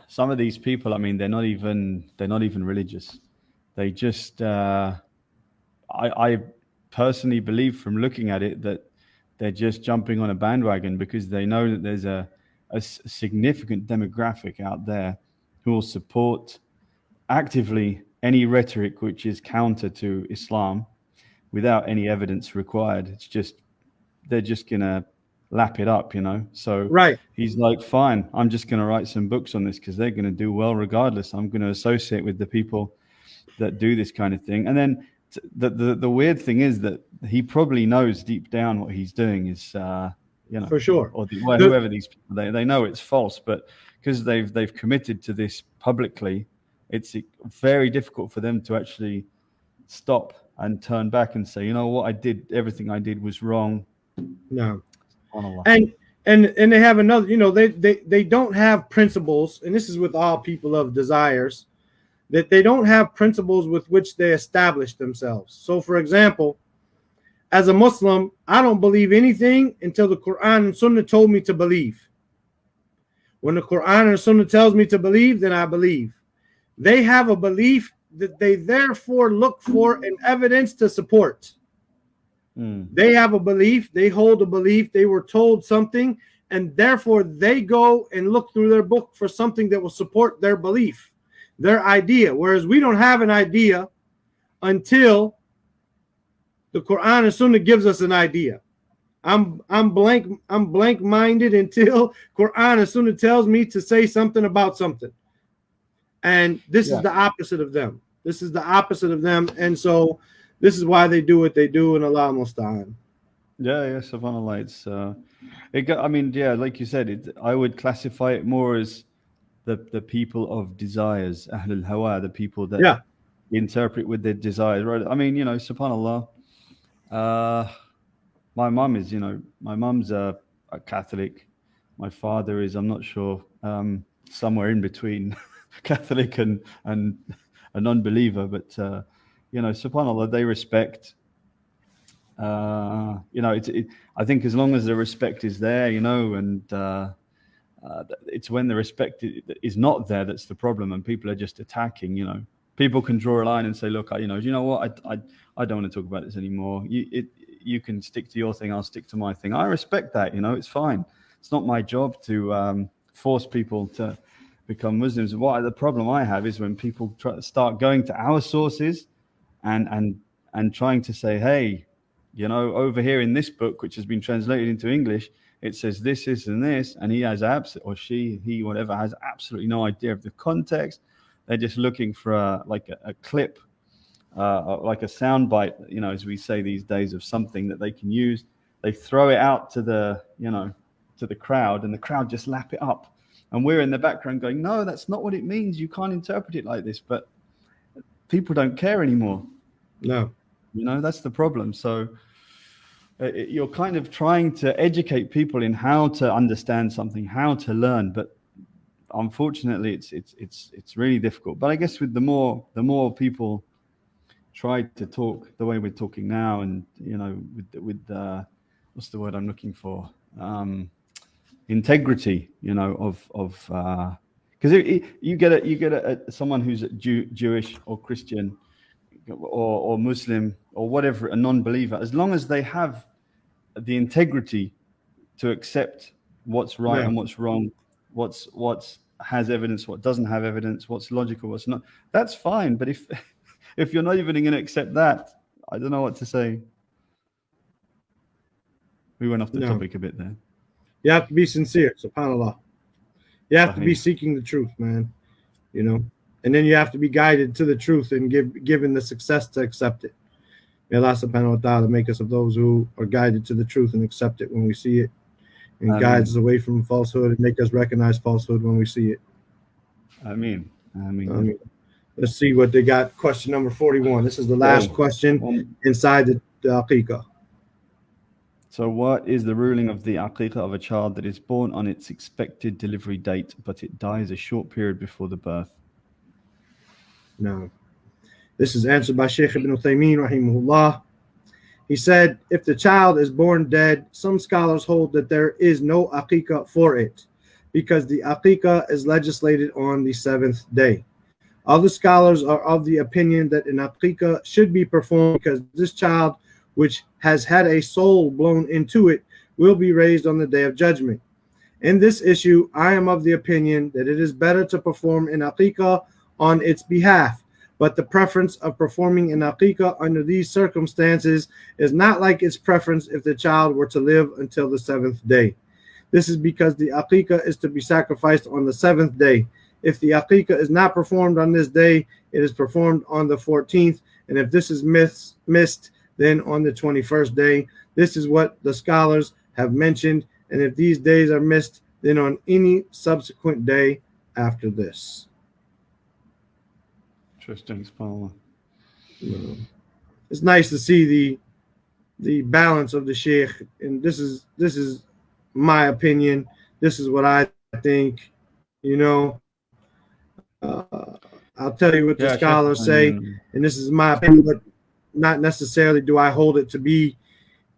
[SPEAKER 1] some of these people. I mean, they're not even religious. They just I personally believe, from looking at it, that they're just jumping on a bandwagon because they know that there's a significant demographic out there who will support actively any rhetoric which is counter to Islam without any evidence required. It's just, they're just gonna lap it up, So
[SPEAKER 2] right.
[SPEAKER 1] He's like, fine, I'm just gonna write some books on this because they're gonna do well regardless. I'm gonna associate with the people that do this kind of thing. And then the weird thing is that he probably knows deep down what he's doing is
[SPEAKER 2] For sure.
[SPEAKER 1] or whoever these people, they know it's false, but because they've committed to this publicly, it's very difficult for them to actually stop and turn back and say, what, everything I did was wrong.
[SPEAKER 2] No. And they have another, they don't have principles, and this is with all people of desires, that they don't have principles with which they establish themselves. So, for example, as a Muslim, I don't believe anything until the Quran and Sunnah told me to believe. When the Quran and Sunnah tells me to believe, then I believe. They have a belief that they therefore look for an evidence to support. They have a belief, they hold a belief, they were told something, and therefore they go and look through their book for something that will support their belief, their idea. Whereas we don't have an idea until the Quran and Sunnah gives us an idea. I'm blank-minded until Quran and Sunnah tells me to say something about something. And this is the opposite of them. This is the opposite of them. And so this is why they do what they do, and Allah musta'an.
[SPEAKER 1] Yeah, subhanAllah. It's like you said, I would classify it more as the people of desires, Ahlul Hawa, the people that interpret with their desires, right? I mean, subhanAllah. My mum's a Catholic. My father is, I'm not sure, somewhere in between Catholic and a non-believer, but subhanAllah, they respect. I think as long as the respect is there, and it's when the respect is not there that's the problem, and people are just attacking. People can draw a line and say, look, you know what, I don't want to talk about this anymore. You can stick to your thing, I'll stick to my thing. I respect that. It's fine. It's not my job to force people to become Muslims. What the problem I have is when people start going to our sources and trying to say, hey, you know, over here in this book, which has been translated into English, it says this, this, and this, and he has or he, whatever, has absolutely no idea of the context. They're just looking for a clip, like a soundbite, you know, as we say these days, of something that they can use. They throw it out to the, you know, to the crowd, and the crowd just lap it up. And we're in the background going, no, that's not what it means. You can't interpret it like this. But people don't care anymore.
[SPEAKER 2] No.
[SPEAKER 1] You know, that's the problem. So you're kind of trying to educate people in how to understand something, how to learn. But unfortunately, it's really difficult. But I guess with the more people try to talk the way we're talking now, and you know, with what's the word I'm looking for? Integrity, you know, of because you get someone who's Jewish or Christian or Muslim or whatever, a non-believer, as long as they have the integrity to accept what's right and what's wrong, what's has evidence, what doesn't have evidence, what's logical, what's not, that's fine. But if you're not even going to accept that, I don't know what to say. We went off the topic a bit there.
[SPEAKER 2] You have to be sincere, subhanAllah. You have to be seeking the truth, man. You know, and then you have to be guided to the truth and given the success to accept it. May Allah subhanahu wa ta'ala make us of those who are guided to the truth and accept it when we see it, and guides us away from falsehood and make us recognize falsehood when we see it.
[SPEAKER 1] Ameen.
[SPEAKER 2] Let's see what they got. Question number 41. This is the last question inside the Aqeeqah.
[SPEAKER 1] So what is the ruling of the Aqeeqah of a child that is born on its expected delivery date, but it dies a short period before the birth?
[SPEAKER 2] No. This is answered by Shaykh ibn Uthaymeen, rahimahullah. He said, if the child is born dead, some scholars hold that there is no Aqeeqah for it, because the Aqeeqah is legislated on the 7th day. Other scholars are of the opinion that an Aqeeqah should be performed because this child, which has had a soul blown into it, will be raised on the day of judgment. In this issue, I am of the opinion that it is better to perform an Aqeeqah on its behalf, but the preference of performing an Aqeeqah under these circumstances is not like its preference if the child were to live until the 7th day. This is because the Aqeeqah is to be sacrificed on the 7th day. If the Aqeeqah is not performed on this day, it is performed on the 14th, and if this is missed, then on the 21st day. This is what the scholars have mentioned, and if these days are missed, then on any subsequent day after this.
[SPEAKER 1] Interesting, subhanAllah.
[SPEAKER 2] It's nice to see the balance of the Sheikh, and this is my opinion. This is what I think. You know, I'll tell you what the scholars say, and this is my opinion, but not necessarily do I hold it to be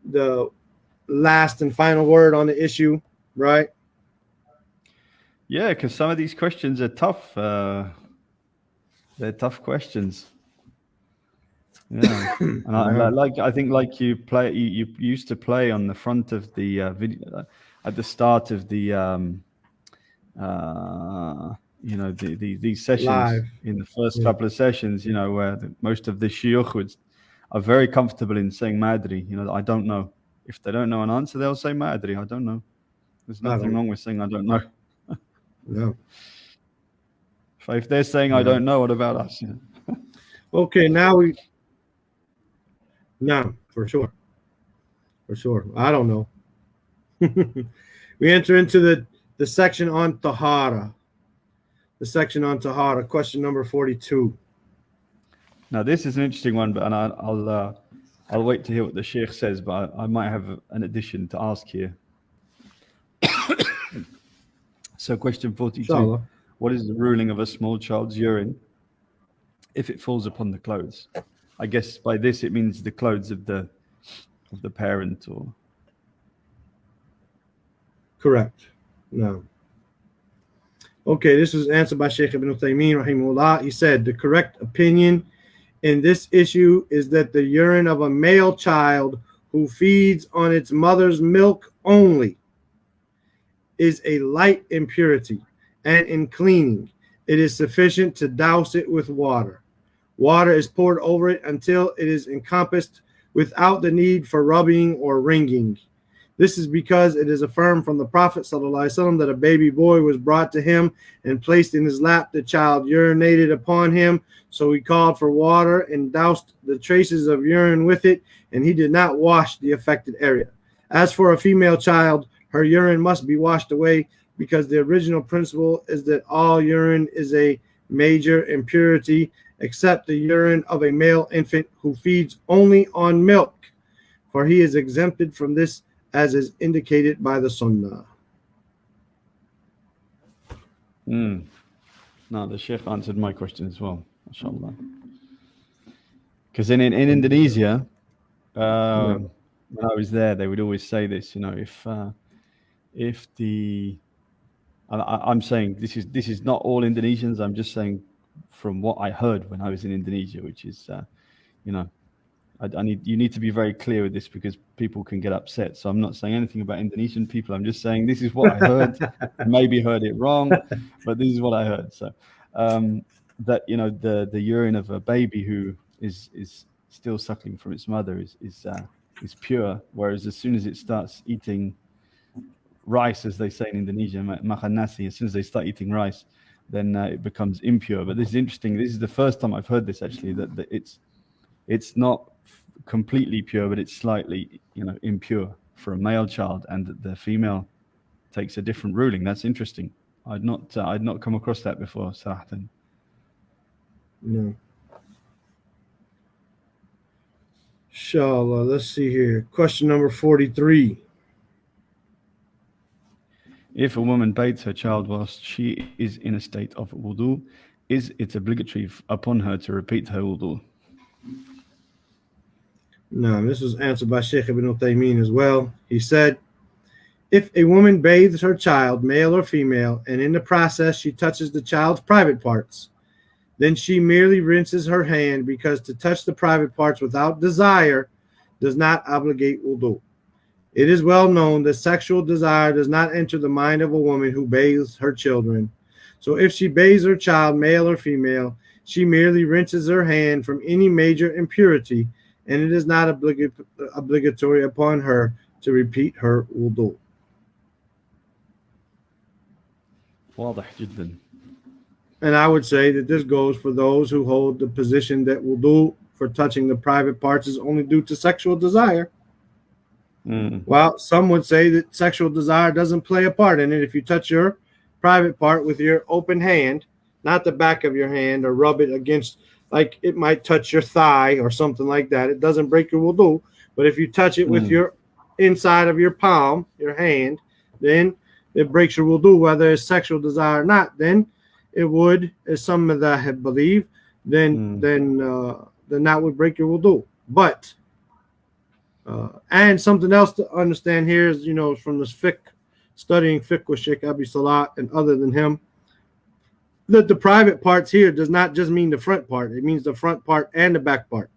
[SPEAKER 2] the last and final word on the issue, right?
[SPEAKER 1] Yeah, because some of these questions are tough. They're tough questions. Yeah, and I think you used to play on the front of the video at the start of the you know, these sessions live. In the first couple of sessions, you know, where most of the shuyukh are very comfortable in saying madri. You know, I don't know. If they don't know an answer, they'll say madri. I don't know. There's nothing wrong with saying I don't know.
[SPEAKER 2] No.
[SPEAKER 1] If they're saying I don't know, what about us? You know?
[SPEAKER 2] Okay, for sure. I don't know. We enter into the section on tahara. The section on tahara, question number 42.
[SPEAKER 1] Now this is an interesting one, but I'll wait to hear what the Sheikh says, but I might have an addition to ask here. So question 42. Inshallah. What is the ruling of a small child's urine if it falls upon the clothes? I guess by this it means the clothes of the parent, or
[SPEAKER 2] correct. No. Okay, this was answered by Shaykh ibn Uthaymeen, rahimahullah. He said the correct opinion in this issue is that the urine of a male child who feeds on its mother's milk only is a light impurity, and in cleaning, it is sufficient to douse it with water. Water is poured over it until it is encompassed without the need for rubbing or wringing. This is because it is affirmed from the Prophet ﷺ that a baby boy was brought to him and placed in his lap. The child urinated upon him, so he called for water and doused the traces of urine with it, and he did not wash the affected area. As for a female child, her urine must be washed away, because the original principle is that all urine is a major impurity, except the urine of a male infant who feeds only on milk, for he is exempted from this, as is indicated by the Sunnah.
[SPEAKER 1] No, the Sheikh answered my question as well, mashallah. Because in Indonesia, when I was there, they would always say this, if the, I'm saying this is not all Indonesians, I'm just saying from what I heard when I was in Indonesia, which is, you need to be very clear with this because people can get upset. So I'm not saying anything about Indonesian people. I'm just saying this is what I heard. I maybe heard it wrong, but this is what I heard. So that the urine of a baby who is still suckling from its mother is pure, whereas as soon as it starts eating rice, as they say in Indonesia, makan nasi, as soon as they start eating rice, then it becomes impure. But this is interesting. This is the first time I've heard this actually, that it's not completely pure, but it's slightly, impure for a male child, and the female takes a different ruling. That's interesting. I'd not come across that before, Sarahatan.
[SPEAKER 2] No. Inshallah, let's see here. Question number 43.
[SPEAKER 1] If a woman bathes her child whilst she is in a state of wudu, is it obligatory upon her to repeat her wudu?
[SPEAKER 2] No, this was answered by Sheikh Ibn Uthaymeen as well. He said, if a woman bathes her child, male or female, and in the process she touches the child's private parts, then she merely rinses her hand, because to touch the private parts without desire does not obligate wudu. It is well known that sexual desire does not enter the mind of a woman who bathes her children. So if she bathes her child, male or female, she merely rinses her hand from any major impurity, and it is not obligatory upon her to repeat her wudu.
[SPEAKER 1] واضح جدا.
[SPEAKER 2] And I would say that this goes for those who hold the position that wudu for touching the private parts is only due to sexual desire. Well, some would say that sexual desire doesn't play a part in it. If you touch your private part with your open hand, not the back of your hand, or rub it against, like it might touch your thigh or something like that, it doesn't break your wudu. But if you touch it with your inside of your palm, your hand, then it breaks your wudu, whether it's sexual desire or not. Then it would, as some of that have believed, then that would break your wudu. But and something else to understand here is, from this studying fiqh with Sheikh Abi Salah and other than him, that the private parts here does not just mean the front part. It means the front part and the back part.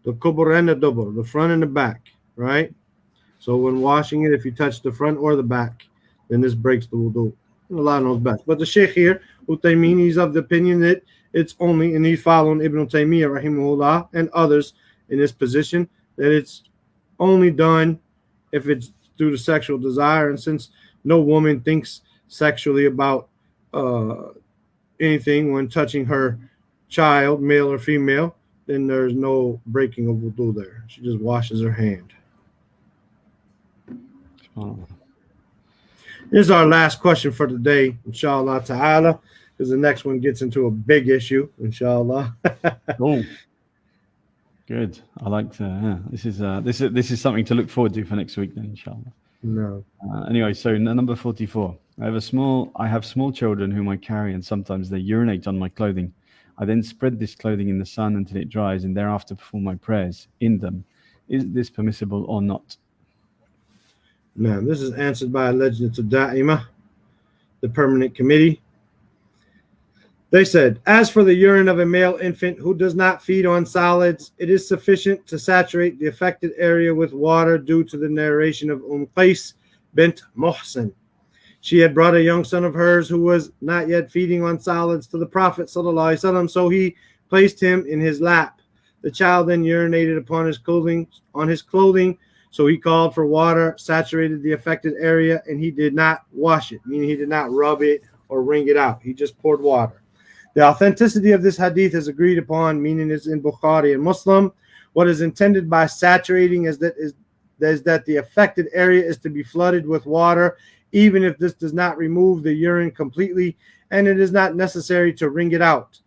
[SPEAKER 2] The kubur and the dubur, the front and the back, right? So when washing it, if you touch the front or the back, then this breaks the wudu. Allah knows best. But the Sheikh here, Uthaymeen, he's of the opinion that it's only, and he's following Ibn Taymiyyah, rahimahullah, and others in this position, that it's only done if it's due to sexual desire. And since no woman thinks sexually about anything when touching her child, male or female, then there's no breaking of wudu there. She just washes her hand. Here's our last question for today, inshallah ta'ala, because the next one gets into a big issue, inshallah.
[SPEAKER 1] Oh, good. I like to. Yeah, this is something to look forward to for next week, then, inshallah.
[SPEAKER 2] No.
[SPEAKER 1] Anyway, so number 44. I have small children whom I carry, and sometimes they urinate on my clothing. I then spread this clothing in the sun until it dries, and thereafter perform my prayers in them. Is this permissible or not?
[SPEAKER 2] Now, this is answered by Lajnat Da'imah, the permanent committee. They said, as for the urine of a male infant who does not feed on solids, it is sufficient to saturate the affected area with water due to the narration of Qais bint Muhsin. She had brought a young son of hers who was not yet feeding on solids to the Prophet sallallahu alaihi wasallam, so he placed him in his lap. The child then urinated upon his clothing, so he called for water, saturated the affected area, and he did not wash it, meaning he did not rub it or wring it out. He just poured water. The authenticity of this hadith is agreed upon, meaning it's in Bukhari and Muslim. What is intended by saturating is that the affected area is to be flooded with water, even if this does not remove the urine completely, and it is not necessary to wring it out.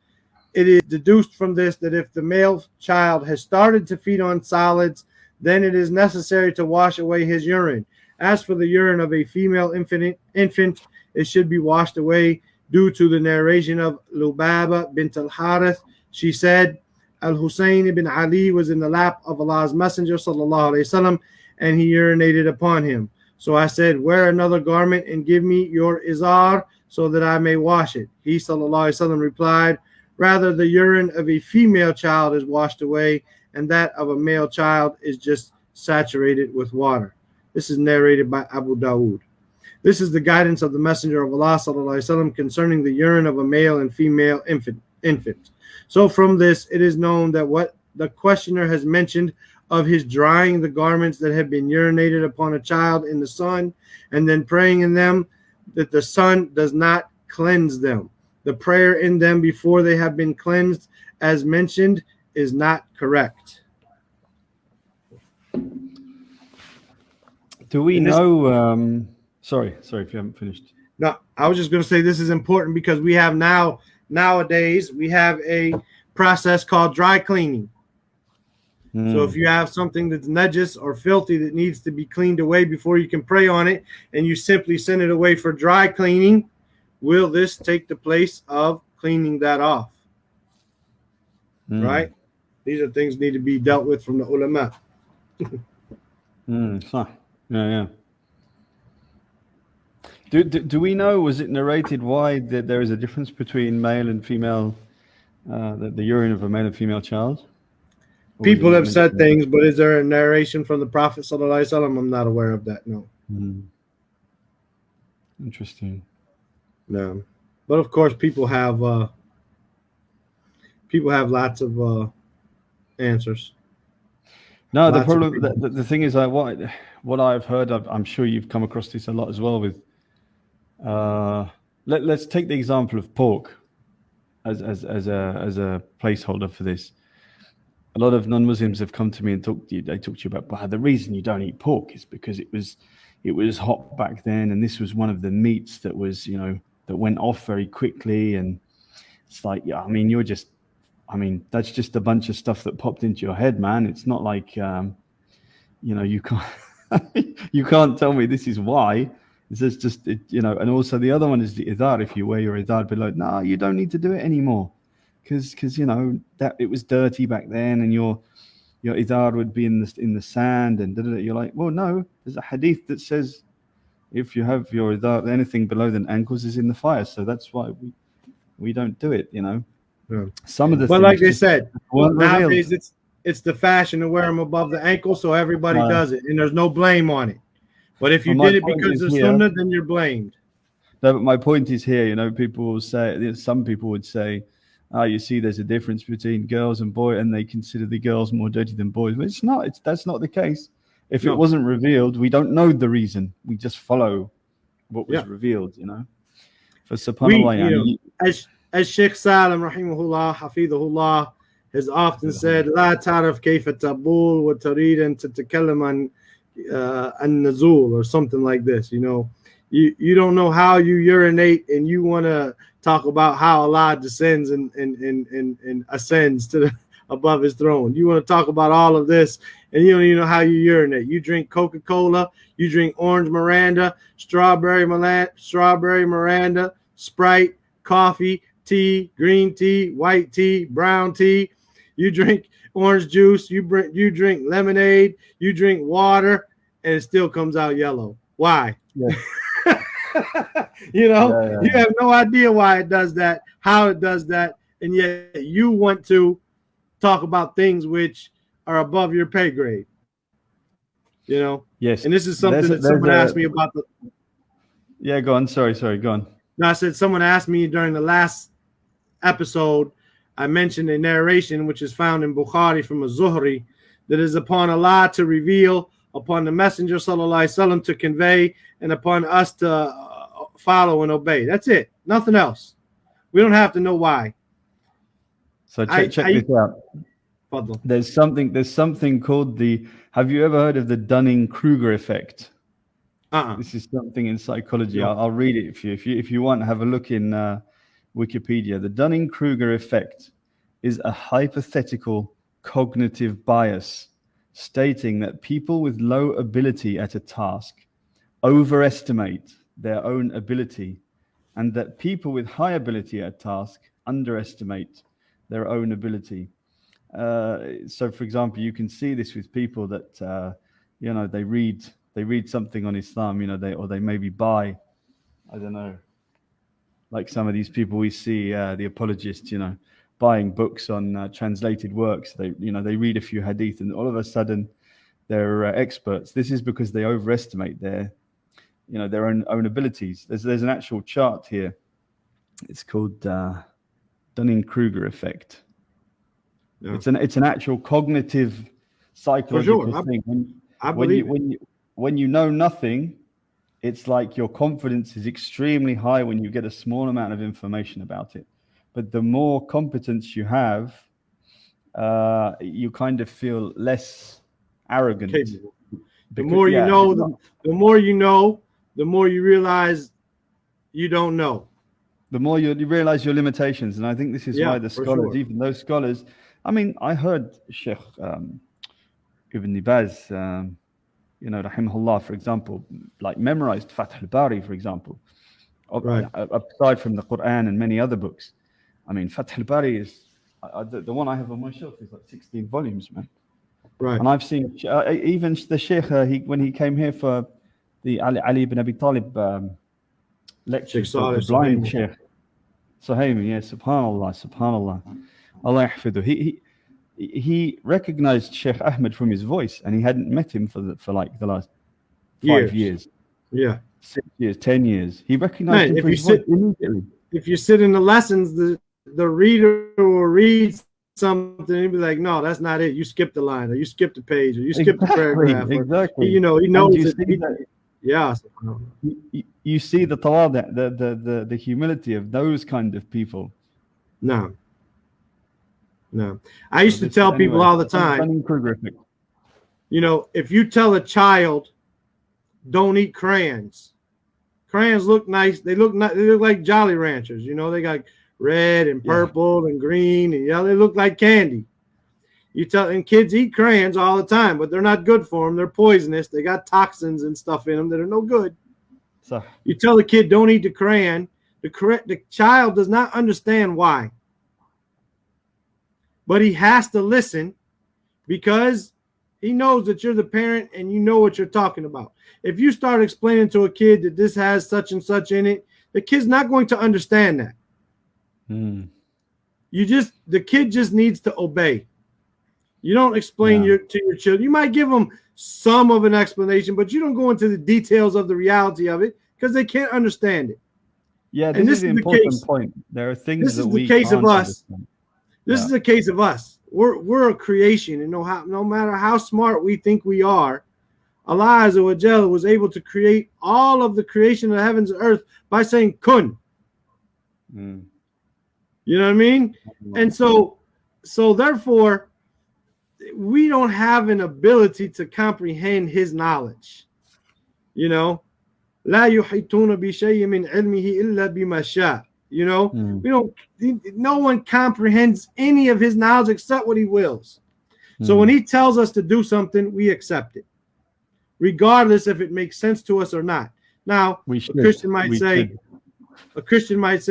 [SPEAKER 2] It is deduced from this that if the male child has started to feed on solids, then it is necessary to wash away his urine. As for the urine of a female infant, it should be washed away due to the narration of Lubaba bint al-Harith. She said, Al-Husayn ibn Ali was in the lap of Allah's Messenger sallallahu alaihi wasallam, and he urinated upon him. So I said, wear another garment and give me your izar so that I may wash it. He sallallahu alaihi wasallam replied, rather the urine of a female child is washed away, and that of a male child is just saturated with water. This is narrated by Abu Dawood. This is the guidance of the Messenger of Allah sallallahu alaihi wasallam concerning the urine of a male and female infant. So from this, it is known that what the questioner has mentioned of his drying the garments that have been urinated upon a child in the sun and then praying in them, that the sun does not cleanse them. The prayer in them before they have been cleansed, as mentioned, is not correct.
[SPEAKER 1] Do we know? Sorry, if you haven't finished.
[SPEAKER 2] No, I was just going to say this is important because we have nowadays we have a process called dry cleaning. So if you have something that's najis or filthy that needs to be cleaned away before you can pray on it, and you simply send it away for dry cleaning, will this take the place of cleaning that off? Right? These are things need to be dealt with from the ulama.
[SPEAKER 1] Yeah. Do we know, was it narrated why there is a difference between male and female, the urine of a male and female child?
[SPEAKER 2] People have said things, but is there a narration from the Prophet sallallahu alaihi wasallam? I'm not aware of that. No.
[SPEAKER 1] Interesting.
[SPEAKER 2] No, but of course, people have lots of answers.
[SPEAKER 1] No, the problem, the thing is, what I've heard, I'm sure you've come across this a lot as well. With let's take the example of pork as a placeholder for this. A lot of non-Muslims have come to me and talk to you about, well, the reason you don't eat pork is because it was hot back then, and this was one of the meats that was, that went off very quickly. And it's like, yeah, that's just a bunch of stuff that popped into your head, man. It's not like, you can't you can't tell me this is why. It's just and also the other one is the idar. If you wear your idar below, no, you don't need to do it anymore. Because that it was dirty back then, and your idar would be in the sand, and you're like, well, no, there's a hadith that says if you have your idar, anything below the ankles is in the fire. So that's why we don't do it. Yeah. Some of the
[SPEAKER 2] but
[SPEAKER 1] things,
[SPEAKER 2] like they said,
[SPEAKER 1] nowadays
[SPEAKER 2] it's the fashion to wear them above the ankle, so everybody does it, and there's no blame on it. But if you did it because of Sunnah, then you're blamed.
[SPEAKER 1] No, but my point is here, people will say, some people would say, you see, there's a difference between girls and boys, and they consider the girls more dirty than boys. But it's not. That's not the case. If it wasn't revealed, we don't know the reason. We just follow what was revealed. For subhanallah,
[SPEAKER 2] as Sheikh Salim rahimahullah hafidhahullah has often said, "La ta'rif kayfa tabul wa tarid an tatakallam an an-nuzul," or something like this. You don't know how you urinate, and you want to talk about how Allah descends and ascends to above his throne. You want to talk about all of this, and you don't even know how you urinate. You drink Coca-Cola, you drink Orange Miranda, strawberry Miranda, Sprite, coffee, tea, green tea, white tea, brown tea. You drink orange juice, you drink lemonade, you drink water, and it still comes out yellow. Why? Yeah. You have no idea why it does that, how it does that, and yet you want to talk about things which are above your pay grade.
[SPEAKER 1] Yes.
[SPEAKER 2] And this is something that someone asked me about.
[SPEAKER 1] Yeah, go on. Sorry, go on.
[SPEAKER 2] Now, I said someone asked me during the last episode, I mentioned a narration which is found in Bukhari from a Zuhri, that is upon Allah to reveal, upon the Messenger sallallahu alaihi wasallam to convey, and upon us to follow and obey. That's it. Nothing else. We don't have to know why.
[SPEAKER 1] So check this out.
[SPEAKER 2] Fadl.
[SPEAKER 1] There's something called the. Have you ever heard of the Dunning-Kruger effect? This is something in psychology.
[SPEAKER 2] No.
[SPEAKER 1] I'll read it for you. If you want, have a look in Wikipedia. The Dunning-Kruger effect is a hypothetical cognitive bias stating that people with low ability at a task overestimate their own ability, and that people with high ability at a task underestimate their own ability. So, for example, you can see this with people that they read something on Islam, they maybe buy, I don't know, like some of these people we see, the apologists, buying books on translated works. They read a few hadith, and all of a sudden they're experts. This is because they overestimate their own abilities. There's an actual chart here. It's called Dunning-Kruger effect. Yeah. It's an actual cognitive psychological thing. When you know nothing, it's like your confidence is extremely high when you get a small amount of information about it. But the more competence you have, you kind of feel less arrogant.
[SPEAKER 2] The more you know, the more you realize you don't know.
[SPEAKER 1] The more you realize your limitations. And I think this is why the scholars, even those scholars, I mean, I heard Sheikh Ibn Baz, rahimahullah, for example, like memorized Fath al-Bari, for example, aside from the Quran and many other books. I mean, Fath al-Bari is, the one I have on my shelf is like 16 volumes, man.
[SPEAKER 2] Right.
[SPEAKER 1] And I've seen, even the Sheikh, when he came here for the Ali ibn Abi Talib lecture, the blind Sheikh, Suhaimi, yeah, subhanallah. Allah yahfidhu. He recognized Sheikh Ahmed from his voice, and he hadn't met him for like the last 5 years.
[SPEAKER 2] Yeah.
[SPEAKER 1] 6 years, 10 years. He recognized him from his voice immediately.
[SPEAKER 2] If you sit in the lessons, the reader will read something and be like, no, that's not it. You skipped the line, or you skipped the page, or you skipped the paragraph.
[SPEAKER 1] Exactly.
[SPEAKER 2] He knows it. Yeah.
[SPEAKER 1] You see the tawad, the humility of those kind of people.
[SPEAKER 2] No. I used to tell people all the time, if you tell a child, don't eat crayons. Crayons look nice. They look like Jolly Ranchers. They got red and purple and green and yellow. They look like candy. And kids eat crayons all the time, but they're not good for them. They're poisonous. They got toxins and stuff in them that are no good. So you tell the kid, don't eat the crayon. The child does not understand why. But he has to listen because he knows that you're the parent and you know what you're talking about. If you start explaining to a kid that this has such and such in it, the kid's not going to understand that. The kid just needs to obey. You don't explain to your children. You might give them some of an explanation, but you don't go into the details of the reality of it because they can't understand it.
[SPEAKER 1] Yeah, this is the important point. There are things that we can't understand.
[SPEAKER 2] This is the case of us. We're a creation, and no matter how smart we think we are, Allah Azza wa Jalla was able to create all of the creation of the heavens and earth by saying kun. You know what I mean? And so therefore, we don't have an ability to comprehend his knowledge. لا يحيطون بشيء من علمه إلا بما شاء. We don't. No one comprehends any of his knowledge except what he wills. So when he tells us to do something, we accept it, regardless if it makes sense to us or not. Now, a Christian might say,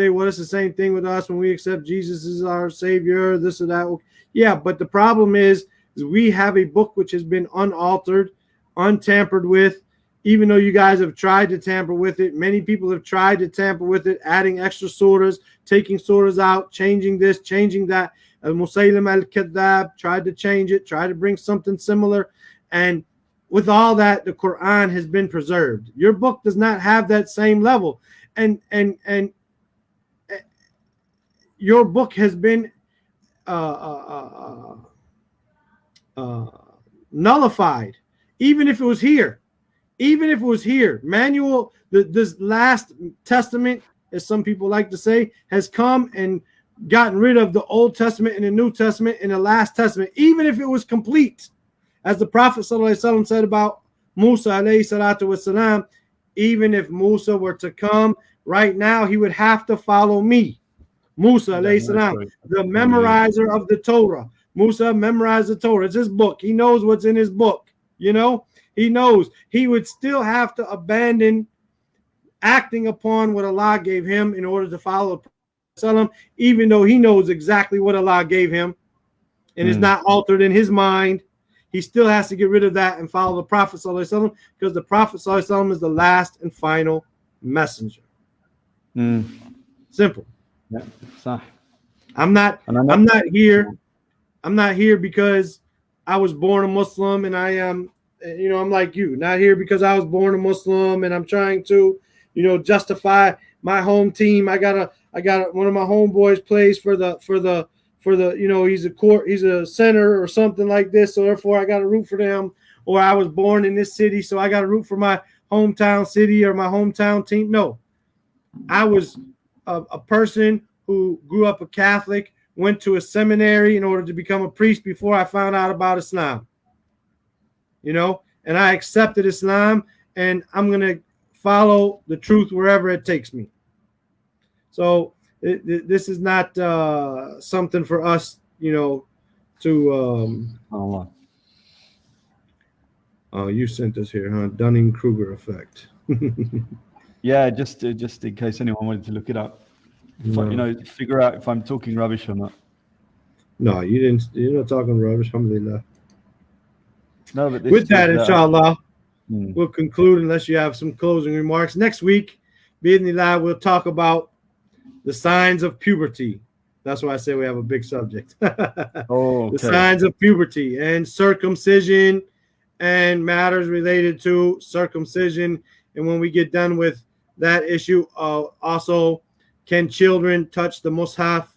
[SPEAKER 2] well, it's the same thing with us when we accept Jesus as our Savior, this or that. Yeah, but the problem is we have a book which has been unaltered, untampered with. Even though you guys have tried to tamper with it, many people have tried to tamper with it, adding extra surahs, taking surahs out, changing this, changing that. Al-Musaylim al-Kadhab tried to change it, tried to bring something similar. And with all that, the Quran has been preserved. Your book does not have that same level, and your book has been nullified. Even if it was here, manual, this last testament, as some people like to say, has come and gotten rid of the Old Testament and the New Testament and the last testament, even if it was complete. As the Prophet ﷺ said about Musa alayhi salatu wasalam, even if Musa were to come right now, he would have to follow me. Musa alayhi salam, the memorizer of the Torah. Musa memorized the Torah. It's his book. He knows what's in his book. You know, he knows. He would still have to abandon acting upon what Allah gave him in order to follow the Prophet, even though he knows exactly what Allah gave him and is not altered in his mind. He still has to get rid of that and follow the Prophet ﷺ, because the Prophet ﷺ is the last and final messenger. Simple.
[SPEAKER 1] Yeah, صح.
[SPEAKER 2] I'm not here because I was born a Muslim and I am, I'm like you. Not here because I was born a Muslim and I'm trying to, justify my home team. I got one of my homeboys plays for the he's a center or something like this, so therefore I got to root for them. Or I was born in this city, so I got to root for my hometown city or my hometown team. No, I was a person who grew up a Catholic, went to a seminary in order to become a priest before I found out about Islam. And I accepted Islam, and I'm going to follow the truth wherever it takes me. So this is not something for us, to.
[SPEAKER 1] Allah.
[SPEAKER 2] Oh, you sent us here, huh? Dunning-Kruger effect.
[SPEAKER 1] Yeah, just in case anyone wanted to look it up. Figure out if I'm talking rubbish or not.
[SPEAKER 2] No, you didn't. You're not talking rubbish. Alhamdulillah.
[SPEAKER 1] No, but
[SPEAKER 2] with that, inshallah, we'll conclude unless you have some closing remarks. Next week, bi'idhnillah, we'll talk about the signs of puberty. That's why I say we have a big subject.
[SPEAKER 1] Okay.
[SPEAKER 2] The signs of puberty and circumcision and matters related to circumcision. And when we get done with that issue, also, can children touch the mushaf?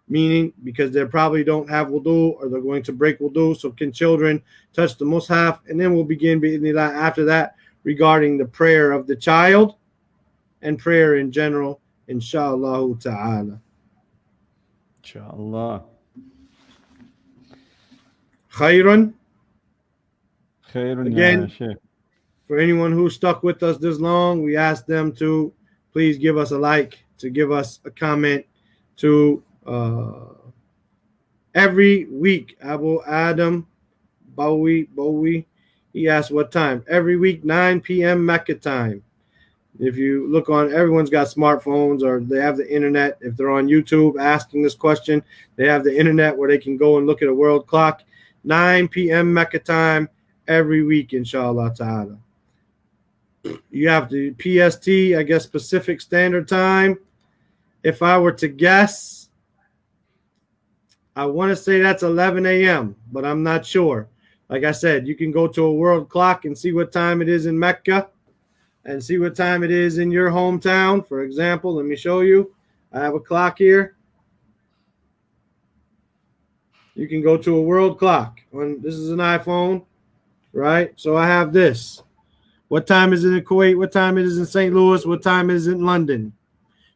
[SPEAKER 2] Meaning, because they probably don't have wudu or they're going to break wudu. So can children touch the mushaf? And then we'll begin bi'idhnillah after that regarding the prayer of the child and prayer in general, inshallah ta'ala.
[SPEAKER 1] Inshallah.
[SPEAKER 2] Khairan.
[SPEAKER 1] Khairan,
[SPEAKER 2] again, for anyone who stuck with us this long, we ask them to please give us a like, to give us a comment, to every week. Abu Adam Bowie, he asked what time. Every week, 9 p.m. Mecca time. If you look on, everyone's got smartphones or they have the internet. If they're on YouTube asking this question, they have the internet where they can go and look at a world clock. 9 p.m. Mecca time every week, inshallah ta'ala. You have the PST, I guess, Pacific Standard Time. If I were to guess, I want to say that's 11 a.m., but I'm not sure. Like I said, you can go to a world clock and see what time it is in Mecca and see what time it is in your hometown. For example, let me show you. I have a clock here. You can go to a world clock. This is an iPhone, right? So I have this. What time is it in Kuwait? What time it is in St. Louis? What time is it in London?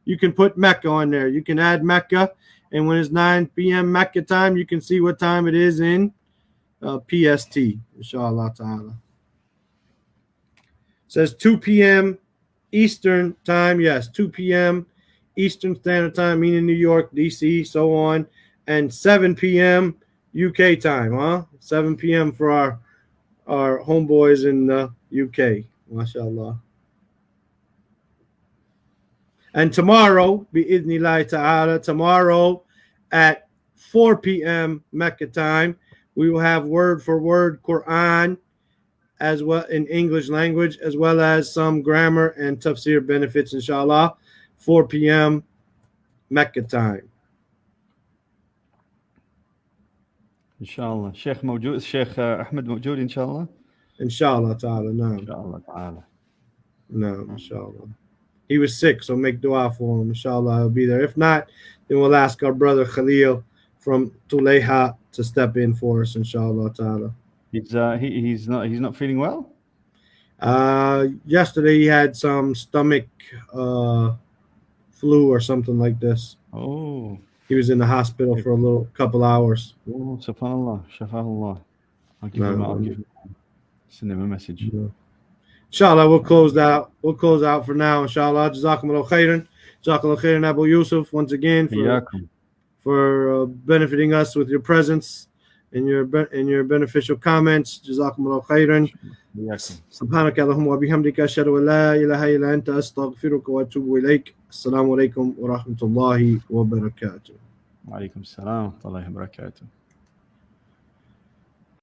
[SPEAKER 2] You can put Mecca on there. You can add Mecca. And when it's 9 p.m. Mecca time, you can see what time it is in PST, inshallah ta'ala. It says 2 p.m. Eastern time. Yes, 2 p.m. Eastern Standard Time, meaning New York, D.C., so on. And 7 p.m. UK time, huh? 7 p.m. for our homeboys in the UK, mashallah. And tomorrow, bi'idhnillahi ta'ala, tomorrow at 4 p.m. Mecca time, we will have word for word Quran as well in English language, as well as some grammar and tafsir benefits, inshallah. 4 p.m. Mecca time.
[SPEAKER 1] إن شاء الله. الشيخ موجود، الشيخ أحمد موجود إن شاء الله.
[SPEAKER 2] Inshallah ta'ala. No.
[SPEAKER 1] Inshallah ta'ala.
[SPEAKER 2] No, inshallah. He was sick, so make dua for him. Inshallah, he'll be there. If not, then we'll ask our brother Khalil from Tuleha to step in for us, inshallah ta'ala.
[SPEAKER 1] He's not feeling well?
[SPEAKER 2] Yesterday he had some stomach flu or something like this.
[SPEAKER 1] Oh.
[SPEAKER 2] He was in the hospital for a couple hours.
[SPEAKER 1] Oh, subhanallah, shafahullah. I'll send him a message.
[SPEAKER 2] Yeah. Inshallah, we'll close out for now, inshallah. Jazakumullah khairan. Jazakumullah khairan, Abu Yusuf, once again for benefiting us with your presence and your beneficial comments. Jazakumullah khairan. Subhanaka Allahumma wa bihamdika ashhadu an la ilaha illa anta astaghfiruka wa atubu ilayk. Assalamu alaikum wa rahmatullahi wa barakatuh.
[SPEAKER 1] Wa alaikum assalam wa rahmatullahi wa barakatuh.